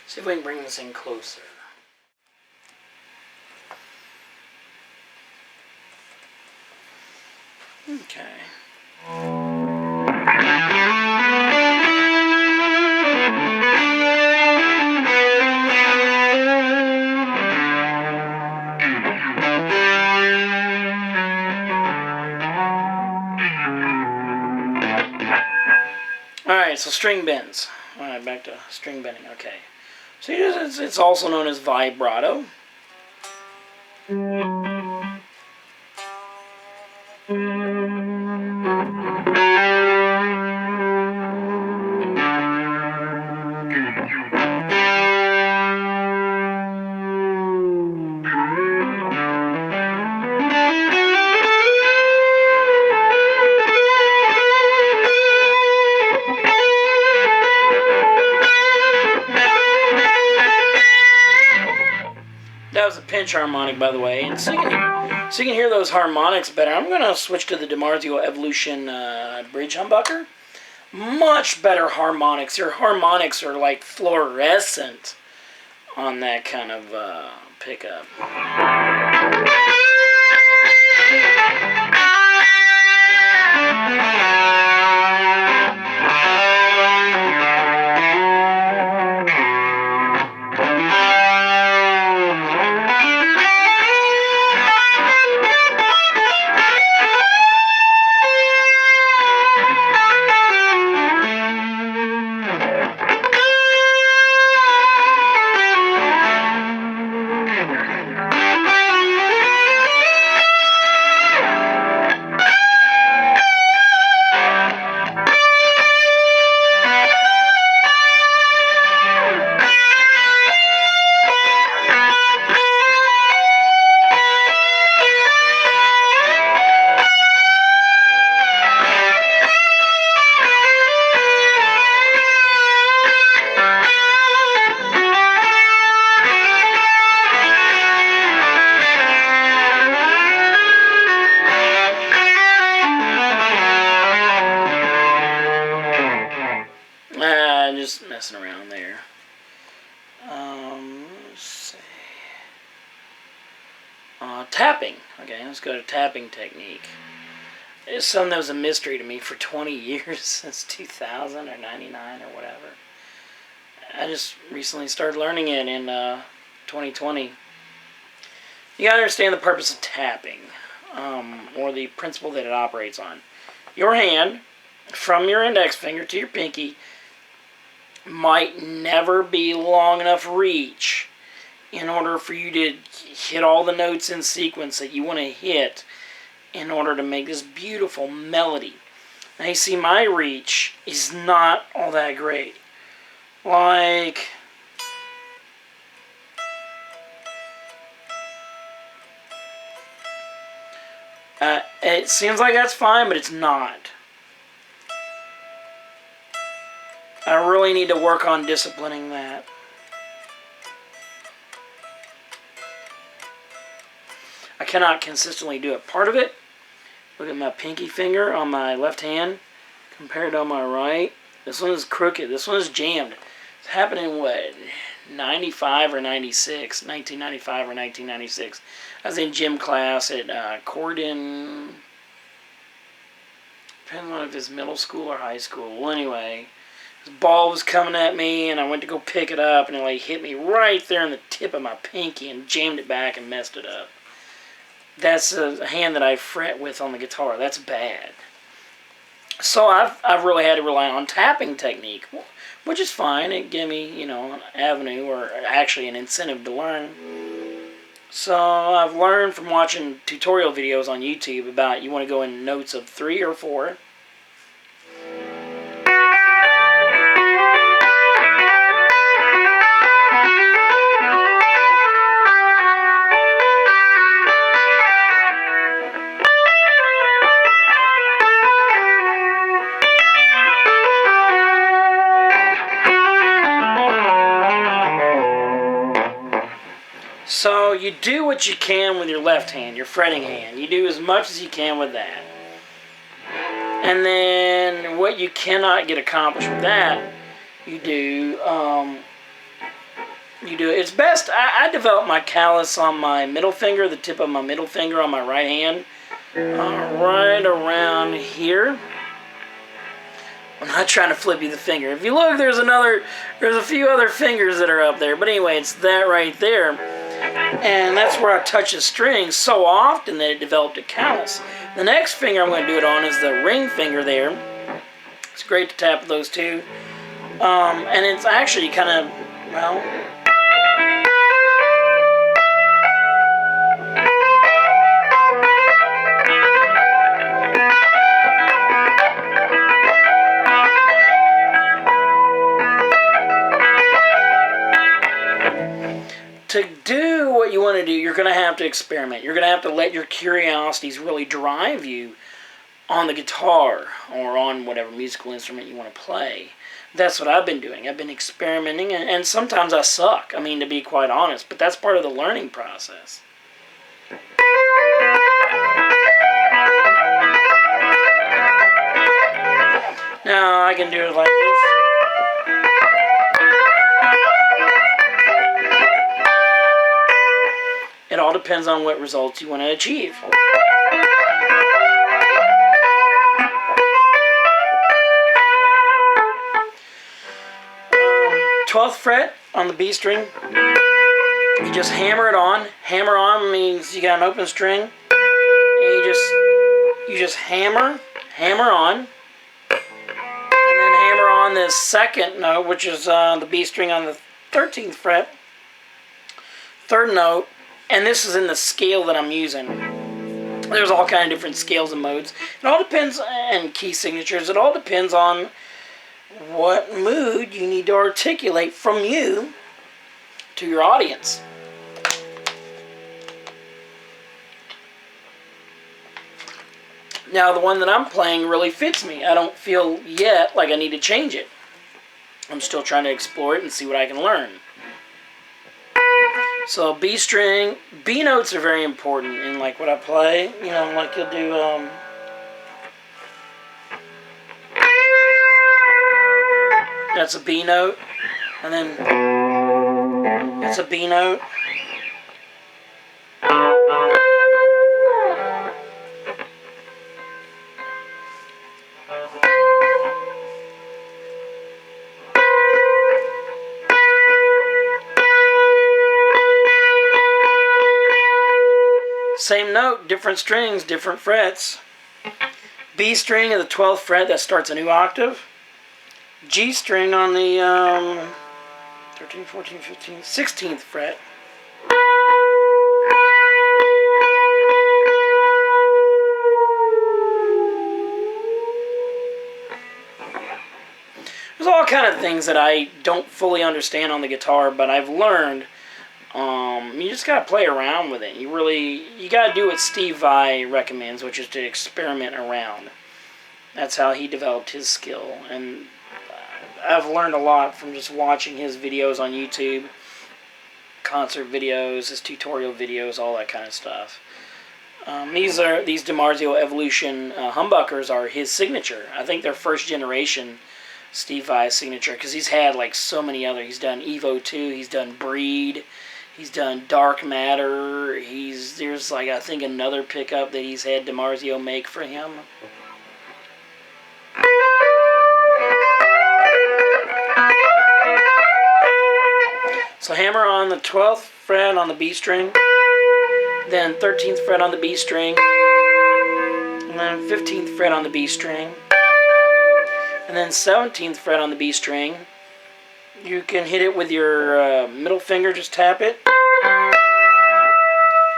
[SPEAKER 1] See if we can bring this in closer. Okay. Alright, so string bends. Alright, back to string bending. Okay. So it's also known as vibrato. That was a pinch harmonic, by the way, and so you can hear those harmonics better. I'm going to switch to the DiMarzio Evolution bridge humbucker. Much better harmonics. Your harmonics are like fluorescent on that kind of pickup. tapping. Okay, let's go to tapping technique. It's something that was a mystery to me for 20 years, since 2000 or 99 or whatever. I just recently started learning it in 2020. You gotta understand the purpose of tapping, or the principle that it operates on. Your hand, from your index finger to your pinky, might never be long enough reach in order for you to hit all the notes in sequence that you want to hit in order to make this beautiful melody. Now you see, my reach is not all that great. Like, it seems like that's fine, but it's not. I really need to work on disciplining that. I cannot consistently do it. Part of it, look at my pinky finger on my left hand compared to on my right. This one is crooked. This one is jammed. It's happening, what, 95 or 96? 1995 or 1996. I was in gym class at Cordon. Depends on if it's middle school or high school. Well, anyway, this ball was coming at me, and I went to go pick it up, and it like hit me right there in the tip of my pinky and jammed it back and messed it up. That's a hand that I fret with on the guitar. That's bad. So I've really had to rely on tapping technique, which is fine. It gave me, an avenue, or actually an incentive to learn. So I've learned from watching tutorial videos on YouTube about you want to go in notes of 3 or 4. So you do what you can with your left hand, your fretting hand. You do as much as you can with that. And then what you cannot get accomplished with that, you do, it's best, I developed my callus on my middle finger, the tip of my middle finger on my right hand, right around here. I'm not trying to flip you the finger. If you look, there's a few other fingers that are up there. But anyway, it's that right there. And that's where I touch the string so often that it developed a callus. The next finger I'm going to do it on is the ring finger there. It's great to tap with those two. And it's actually kind of, well... To do what you want to do, you're going to have to experiment. You're going to have to let your curiosities really drive you on the guitar or on whatever musical instrument you want to play. That's what I've been doing. I've been experimenting, and sometimes I suck, to be quite honest, but that's part of the learning process. Now, I can do it like this. It all depends on what results you want to achieve. 12th fret on the B string. You just hammer it on. Hammer on means you got an open string. And you just hammer on. And then hammer on this second note, which is the B string on the 13th fret. Third note. And this is in the scale that I'm using. There's all kind of different scales and modes. It all depends, and key signatures, it all depends on what mood you need to articulate from you to your audience. Now, the one that I'm playing really fits me. I don't feel yet like I need to change it. I'm still trying to explore it and see what I can learn. So B string, B notes are very important in like what I play. Like you'll do that's a B note, and then that's a B note. Same note, different strings, different frets. B string of the 12th fret, that starts a new octave. G string on the 13, 14, 15, 16th fret. There's all kind of things that I don't fully understand on the guitar, but I've learned. You just gotta play around with it. You gotta do what Steve Vai recommends, which is to experiment around. That's how he developed his skill, and I've learned a lot from just watching his videos on YouTube, concert videos, his tutorial videos, all that kind of stuff. These DiMarzio Evolution humbuckers are his signature. I think they're first generation Steve Vai's signature, because he's had like so many other. He's done Evo 2, he's done Breed, he's done Dark Matter. There's like, I think, another pickup that he's had DiMarzio make for him. So hammer on the 12th fret on the B string, then 13th fret on the B string, and then 15th fret on the B string, and then 17th fret on the B string. You can hit it with your middle finger, just tap it,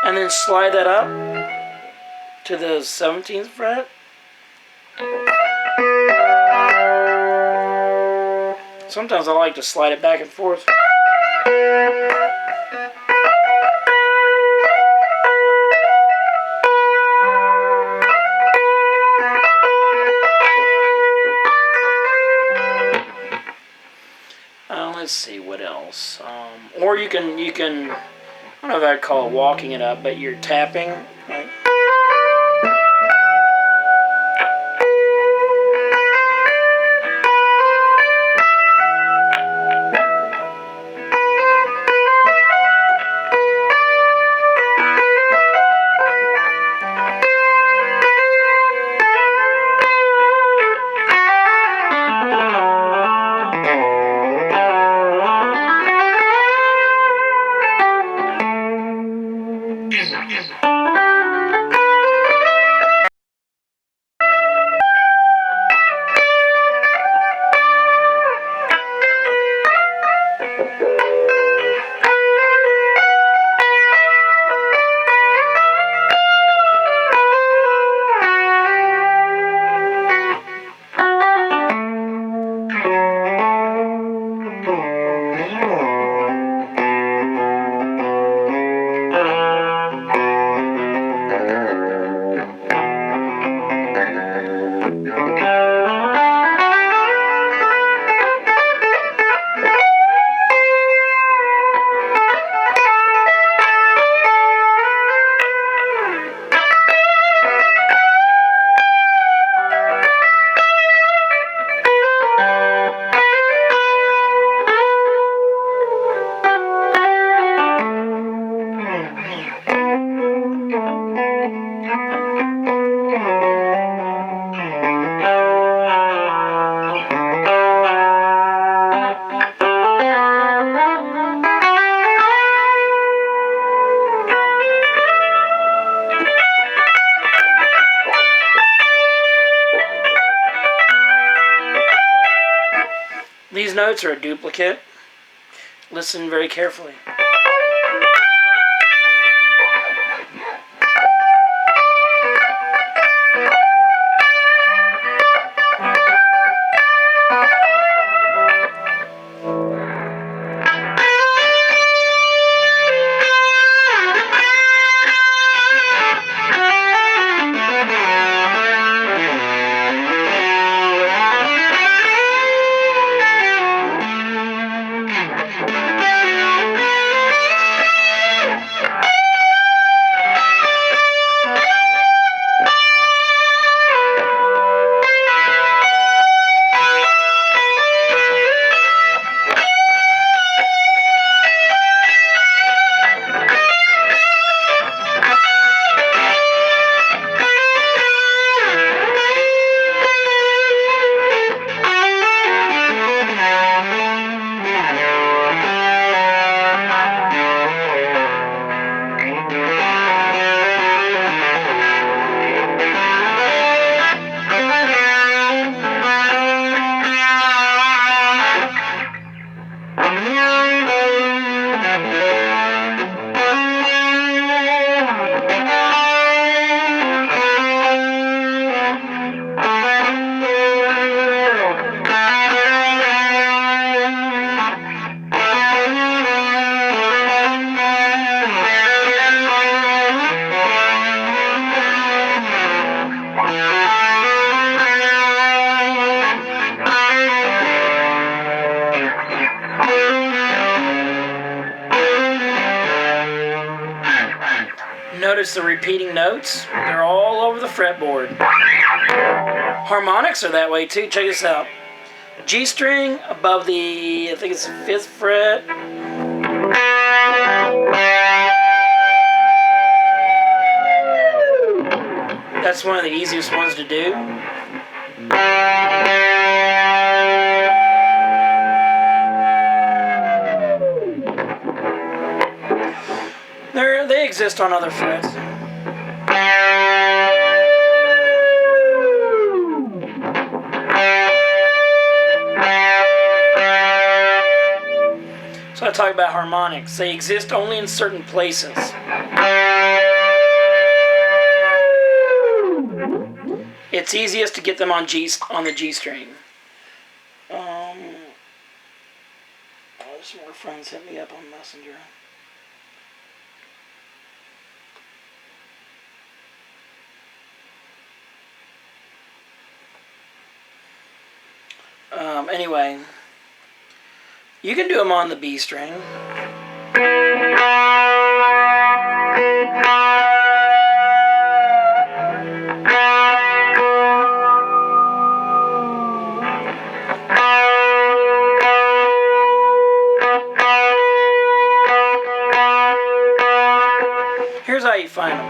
[SPEAKER 1] and then slide that up to the 17th fret. Sometimes I like to slide it back and forth. Let's see what else. Or you can, I don't know if I'd call it walking it up, but you're tapping, right? These notes are a duplicate. Listen very carefully. notice the repeating notes? They're all over the fretboard. Harmonics are that way too. Check this out. G string above the, I think it's the 5th fret. That's one of the easiest ones to do. They exist on other frets. So I talk about harmonics. They exist only in certain places. It's easiest to get them on the G string. Some more friends hit me up on Messenger. Anyway, you can do them on the B string. Here's how you find them.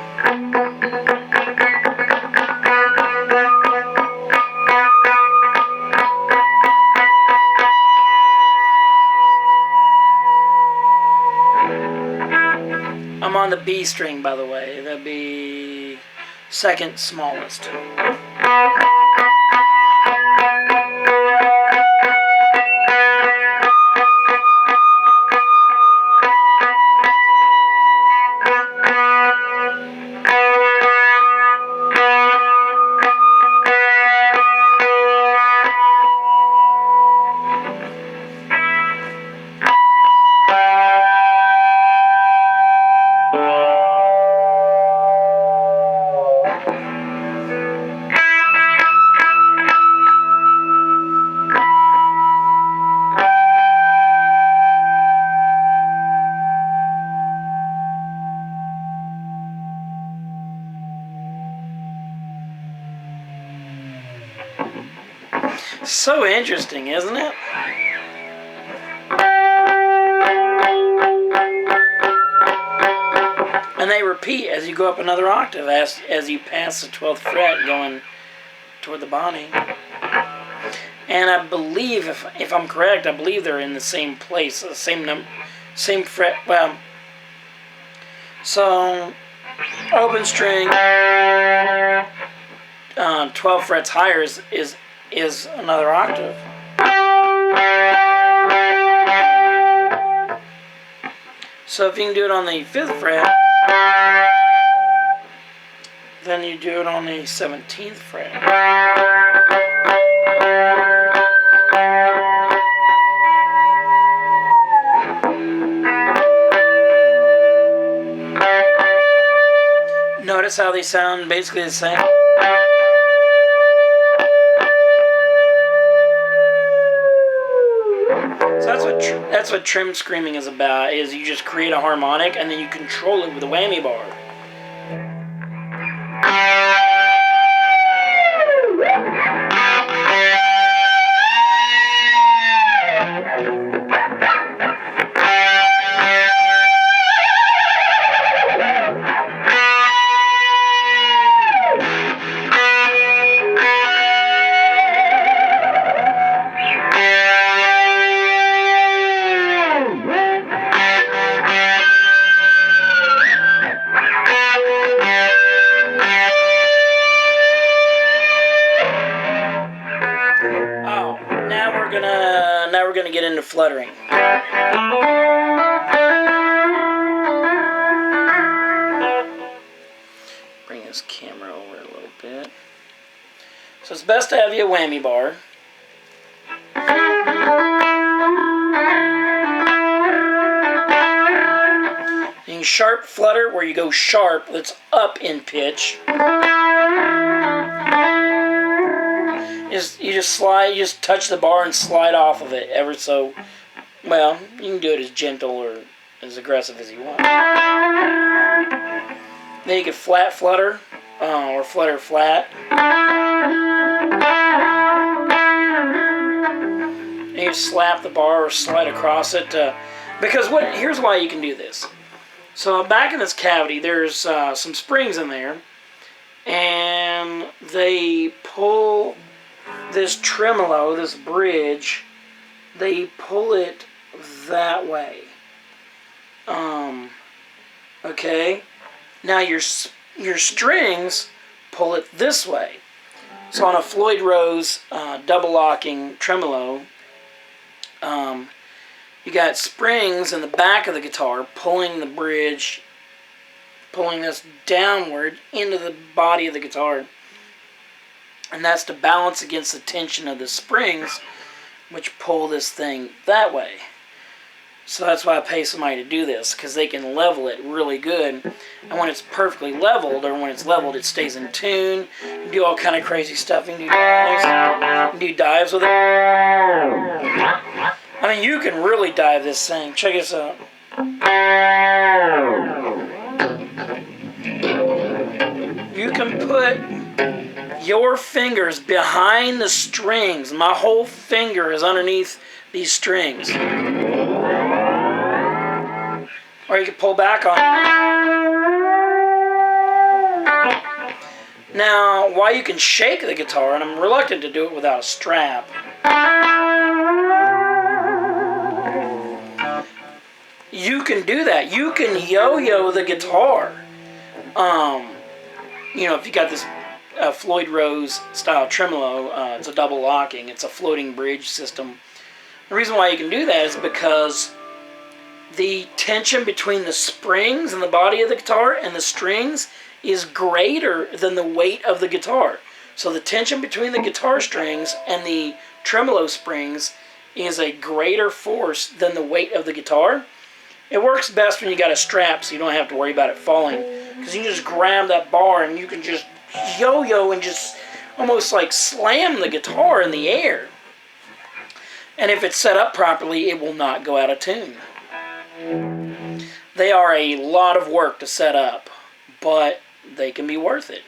[SPEAKER 1] I'm on the B string, by the way. That'd be 2nd smallest. So interesting, isn't it? And they repeat as you go up another octave, as you pass the 12th fret going toward the body. And I believe, if I'm correct, I believe they're in the same place, the same number, same fret. Well, so open string, 12 frets higher is another octave. So if you can do it on the 5th fret, then you do it on the 17th fret. Notice how they sound basically the same. So that's what trim screaming is about, is you just create a harmonic and then you control it with a whammy bar. Now we're gonna get into fluttering. Bring this camera over a little bit. So it's best to have you a whammy bar. And sharp flutter, where you go sharp, that's up in pitch. You just touch the bar and slide off of it ever so, well, you can do it as gentle or as aggressive as you want. Then you can flat flutter or flutter flat. And you slap the bar or slide across it. Because here's why you can do this. So back in this cavity, there's some springs in there, and they pull this tremolo, this bridge, they pull it that way. Okay. Now your strings pull it this way. So on a Floyd Rose double locking tremolo, you got springs in the back of the guitar pulling the bridge, pulling this downward into the body of the guitar. And that's to balance against the tension of the springs, which pull this thing that way. So that's why I pay somebody to do this, because they can level it really good. And when it's perfectly leveled, or when it's leveled, it stays in tune. You can do all kind of crazy stuff. You can do dives with it. I mean, you can really dive this thing. Check this out. You can put your fingers behind the strings. My whole finger is underneath these strings. Or you can pull back on it. Now, while you can shake the guitar, and I'm reluctant to do it without a strap, you can do that. You can yo-yo the guitar. You know, if you got this Floyd Rose style tremolo, it's a double locking, it's a floating bridge system. The reason why you can do that is because the tension between the springs and the body of the guitar and the strings is greater than the weight of the guitar. So the tension between the guitar strings and the tremolo springs is a greater force than the weight of the guitar. It works best when you got a strap, so you don't have to worry about it falling. Because you can just grab that bar and you can just yo-yo and just almost like slam the guitar in the air. And if it's set up properly, it will not go out of tune. They are a lot of work to set up, but they can be worth it.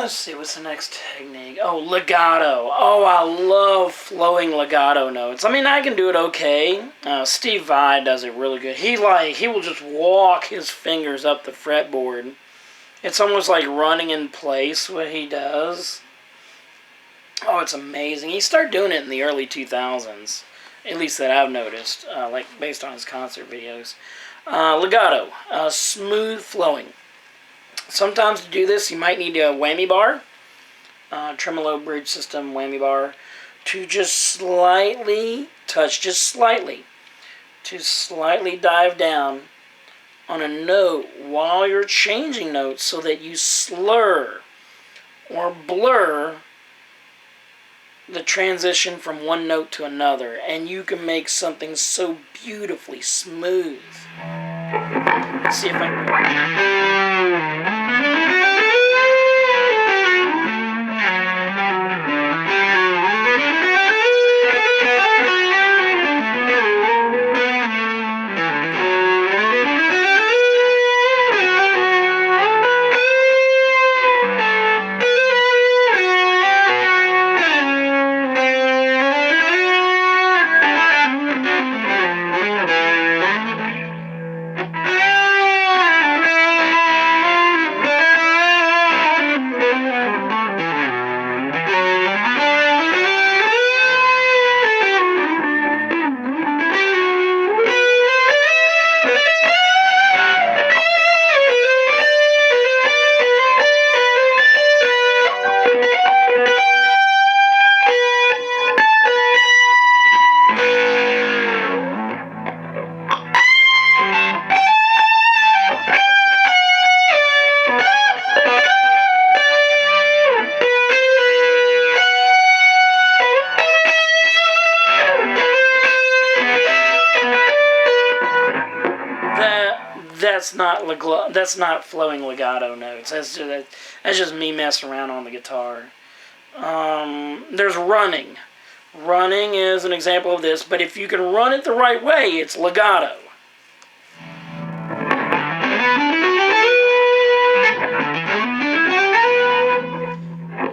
[SPEAKER 1] let's see, what's the next technique? Oh, legato. Oh, I love flowing legato notes. I mean, I can do it okay. Steve Vai does it really good. He will just walk his fingers up the fretboard. It's almost like running in place what he does. Oh, it's amazing. He started doing it in the early 2000s, at least that I've noticed, like based on his concert videos. Legato, smooth flowing. Sometimes to do this, you might need a whammy bar, tremolo bridge system whammy bar, to just slightly touch, just slightly, to slightly dive down on a note while you're changing notes so that you slur or blur the transition from one note to another, and you can make something so beautifully smooth. Let's see if I can. That's not flowing legato notes. That's just me messing around on the guitar. There's running. Running is an example of this, but if you can run it the right way, it's legato.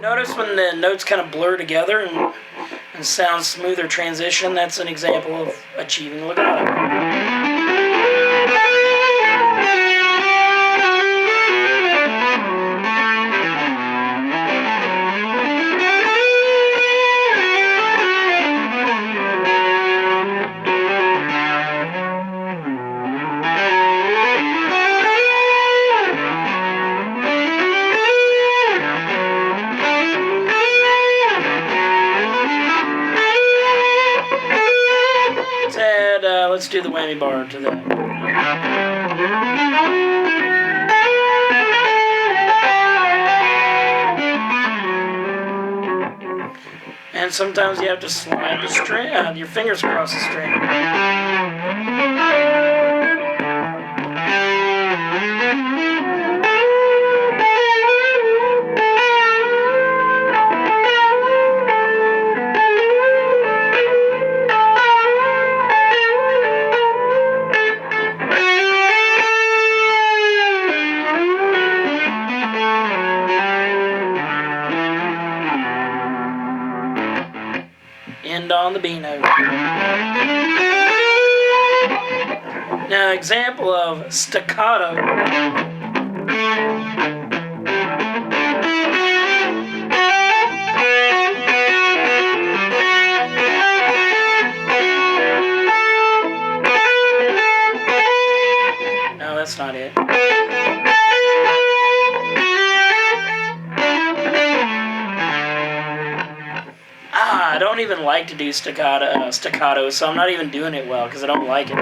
[SPEAKER 1] Notice when the notes kind of blur together and sound smoother transition, that's an example of achieving legato. Let's do the whammy bar to that. And sometimes you have to slide the string, your fingers across the string. On the B note. Now, example of staccato. No, that's not it. I don't even like to do staccato, so I'm not even doing it well because I don't like it.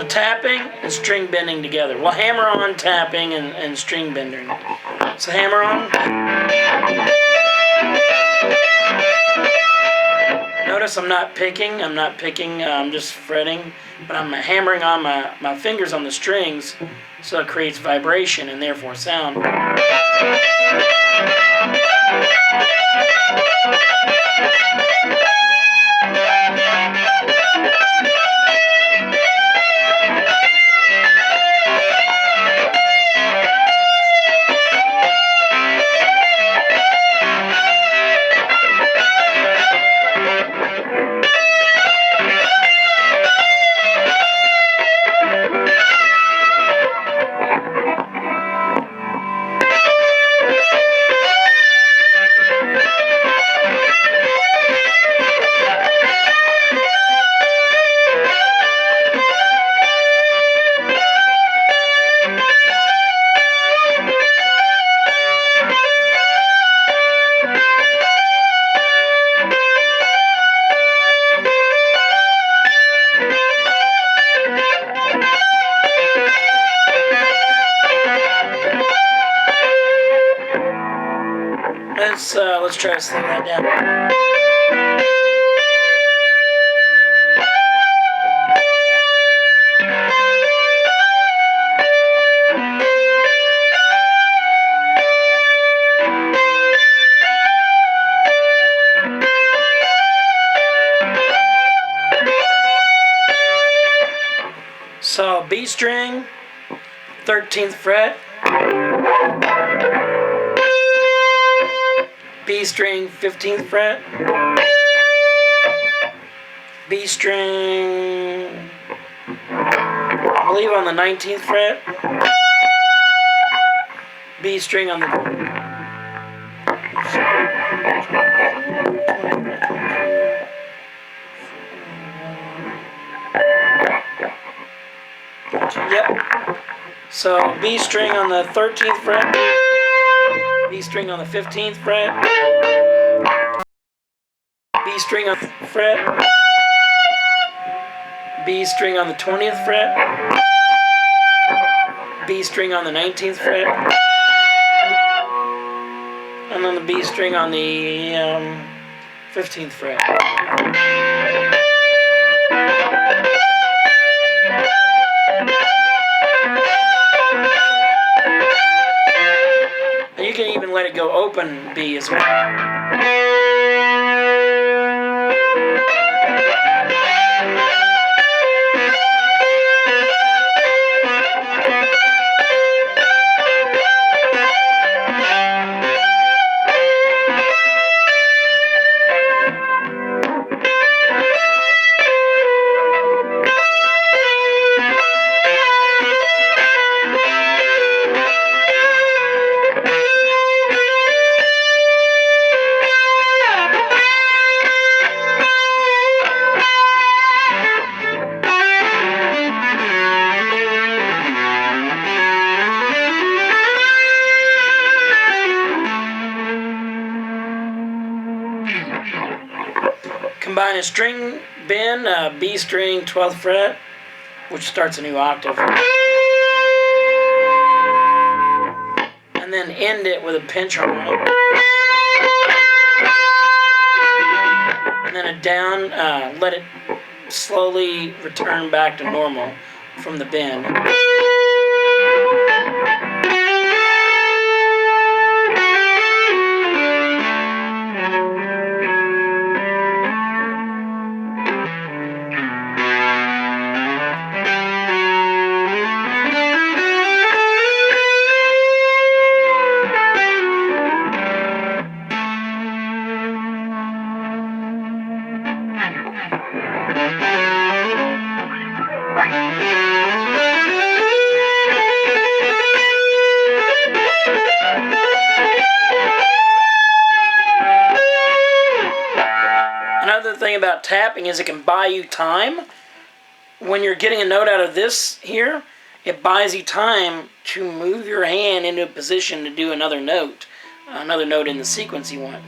[SPEAKER 1] tapping and string bending together. Well, hammer on, tapping, and string bending. So hammer on. Notice I'm not picking, I'm just fretting, but I'm hammering on my fingers on the strings, so it creates vibration and therefore sound. Let's try to slow that down. So B string, 13th fret. B string, 15th fret. B string, I believe on the 19th fret. B string on the... Yep. So B string on the 13th fret. B string on the 15th fret. B string on the fret. B string on the 20th fret. B string on the 19th fret. And then the B string on the 15th fret. And you can even let it go open B as well. Combine a string bend, B string, 12th fret, which starts a new octave. And then end it with a pinch harmonic. And then a down, let it slowly return back to normal from the bend. Another thing about tapping is it can buy you time. When you're getting a note out of this here, it buys you time to move your hand into a position to do another note in the sequence you want.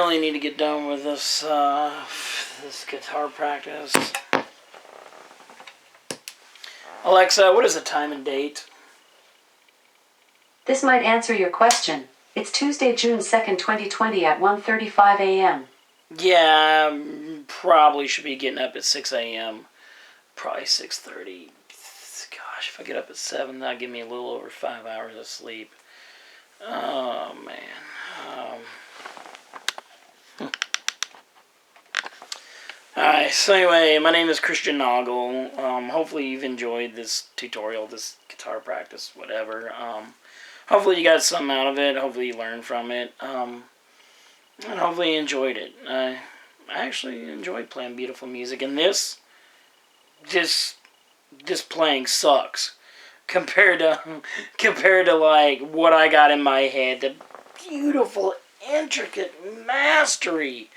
[SPEAKER 1] really need to get done with this this guitar practice. Alexa, what is the time and date?
[SPEAKER 2] This might answer your question. It's Tuesday, June 2nd, 2020 at 1:35 a.m.
[SPEAKER 1] Yeah, probably should be getting up at 6 a.m. Probably 6:30. Gosh, if I get up at 7, that'll give me a little over 5 hours of sleep. Oh, man. Alright, so anyway, my name is Kristian Naugle. Hopefully you've enjoyed this tutorial, this guitar practice, whatever. Hopefully you got something out of it. Hopefully you learned from it. And hopefully you enjoyed it. I actually enjoyed playing beautiful music. And this playing sucks compared to like what I got in my head. The beautiful, intricate mastery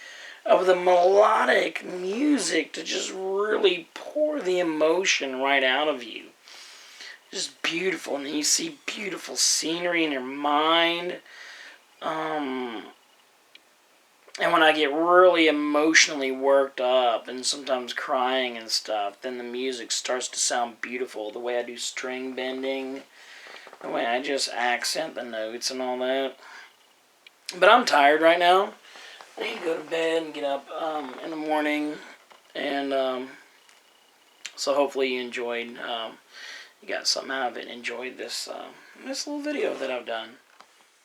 [SPEAKER 1] of the melodic music to just really pour the emotion right out of you. Just beautiful, and then you see beautiful scenery in your mind. And when I get really emotionally worked up and sometimes crying and stuff, then the music starts to sound beautiful. The way I do string bending, the way I just accent the notes and all that. But I'm tired right now. I need to go to bed and get up in the morning. And so hopefully you enjoyed, you got something out of it and enjoyed this, this little video that I've done.